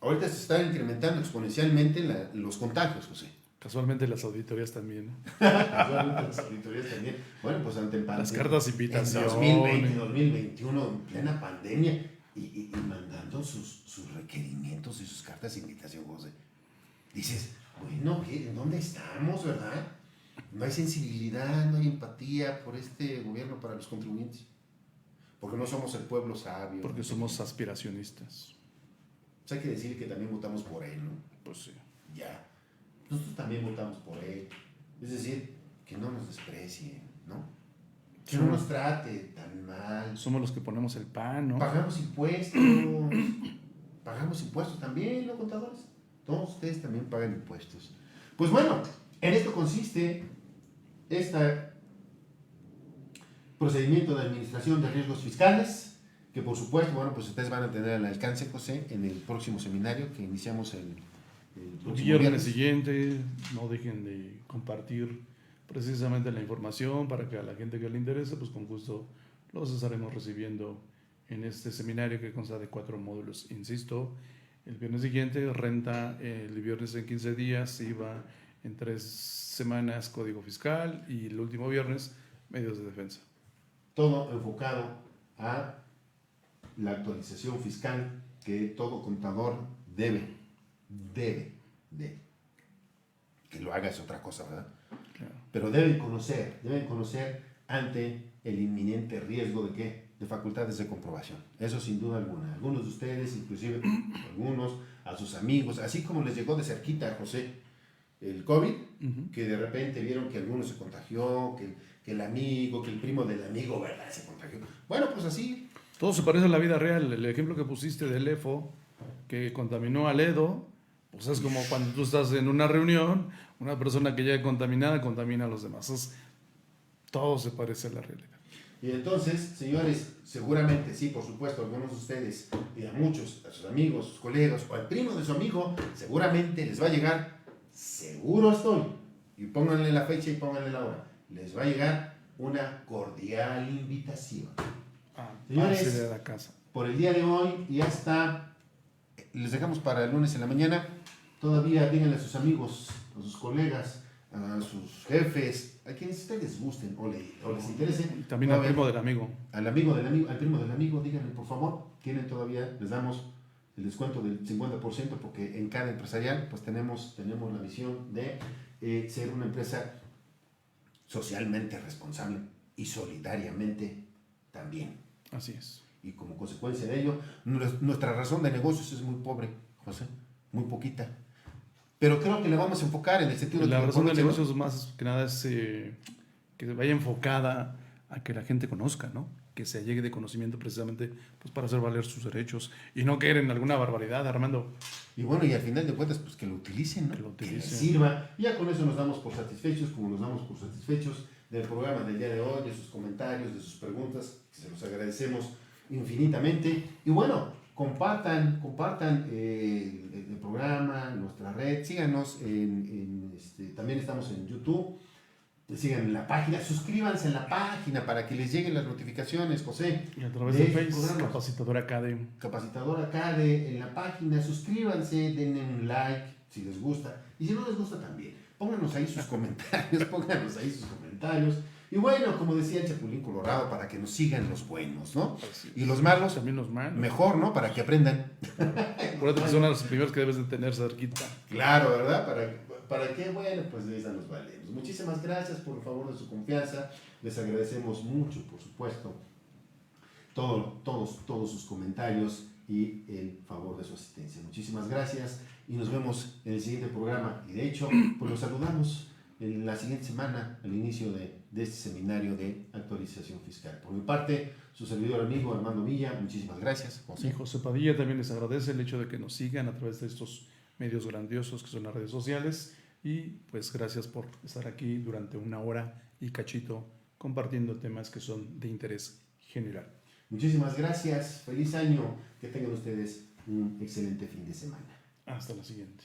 Ahorita se están incrementando exponencialmente los contagios, José. Casualmente las auditorías también. Casualmente las auditorías también. Bueno, pues ante pandemia. Las cartas de invitación. En 2020, 2021, en plena pandemia, y mandando sus requerimientos y sus cartas de invitación, José. Dices, bueno, ¿en dónde estamos, verdad? No hay sensibilidad, no hay empatía por este gobierno para los contribuyentes. Porque no somos el pueblo sabio. Porque somos aspiracionistas. Pues hay que decir que también votamos por él, ¿no? Pues sí. Ya. Nosotros también votamos por él. Es decir, que no nos desprecien, ¿no? Que no nos trate tan mal. Somos los que ponemos el pan, ¿no? Pagamos impuestos. Pagamos impuestos también, ¿no, contadores? Todos ustedes también pagan impuestos. Pues bueno, en esto consiste este procedimiento de administración de riesgos fiscales, que por supuesto, bueno, pues ustedes van a tener al alcance, José, en el próximo seminario que iniciamos el viernes siguiente. No dejen de compartir precisamente la información para que a la gente que le interese, pues con gusto los estaremos recibiendo en este seminario que consta de 4 módulos. Insisto, el viernes siguiente renta, el viernes en 15 días, IVA en 3 semanas, código fiscal, y el último viernes, medios de defensa. Todo enfocado a la actualización fiscal que todo contador debe. Que lo haga es otra cosa, ¿verdad? Claro. Pero deben conocer ante el inminente riesgo de ¿qué? De facultades de comprobación. Eso sin duda alguna. Algunos de ustedes, inclusive algunos, a sus amigos, así como les llegó de cerquita a José el COVID, que de repente vieron que alguno se contagió, que el amigo, que el primo del amigo, ¿verdad? Se contagió. Bueno, pues así. Todo se parece a la vida real. El ejemplo que pusiste del EFO, que contaminó a Ledo, pues es como cuando tú estás en una reunión, una persona que llega contaminada contamina a los demás. Todo se parece a la realidad. Y entonces, señores, seguramente, sí, por supuesto, algunos de ustedes, y a muchos, a sus amigos, sus colegas, o al primo de su amigo, seguramente les va a llegar, seguro estoy, y pónganle la fecha y pónganle la hora, les va a llegar una cordial invitación. Señores, de la casa. por el día de hoy y hasta, les dejamos para el lunes en la mañana, todavía díganle a sus amigos, a sus colegas, a sus jefes, a quienes ustedes gusten o les interese. También al primo del amigo. Al primo del amigo, díganle por favor, tienen todavía, les damos el descuento del 50% porque en cada empresarial pues tenemos la visión de ser una empresa socialmente responsable y solidariamente también. Así es. Y como consecuencia de ello, nuestra razón de negocios es muy pobre, José, muy poquita. Pero creo que la vamos a enfocar en el sentido de la que razón de negocios más que nada es que vaya enfocada a que la gente conozca, ¿no? Que se llegue de conocimiento precisamente pues, para hacer valer sus derechos y no caer en alguna barbaridad, Armando. Y bueno, y al final de cuentas, pues que lo utilicen, ¿no? Que les sirva. Y ya con eso nos damos por satisfechos, como nos damos por satisfechos del programa del día de hoy, de sus comentarios, de sus preguntas, que se los agradecemos infinitamente. Y bueno, compartan el programa, nuestra red, síganos, también estamos en YouTube, sigan en la página, suscríbanse en la página para que les lleguen las notificaciones, José. Y a través de Facebook, Capacitadora Academy. Capacitadora Academy en la página, suscríbanse, denle un like si les gusta, y si no les gusta también, pónganos ahí sus comentarios, y bueno, como decía el Chapulín Colorado, para que nos sigan los buenos, ¿no? Y los malos, también los malos. Mejor, ¿no? Para que aprendan. Acuérdate que son los primeros que debes de tener cerquita. Claro, ¿verdad? ¿Para qué? Bueno, pues de esa nos valemos. Muchísimas gracias por el favor de su confianza. Les agradecemos mucho, por supuesto, todos sus comentarios y el favor de su asistencia. Muchísimas gracias y nos vemos en el siguiente programa. Y de hecho, pues los saludamos en la siguiente semana, al inicio de este seminario de actualización fiscal. Por mi parte, su servidor amigo Armando Villa, muchísimas gracias, José. Y José Padilla también les agradece el hecho de que nos sigan a través de estos medios grandiosos que son las redes sociales, y pues gracias por estar aquí durante una hora y cachito compartiendo temas que son de interés general. Muchísimas gracias, feliz año, que tengan ustedes un excelente fin de semana. Hasta la siguiente.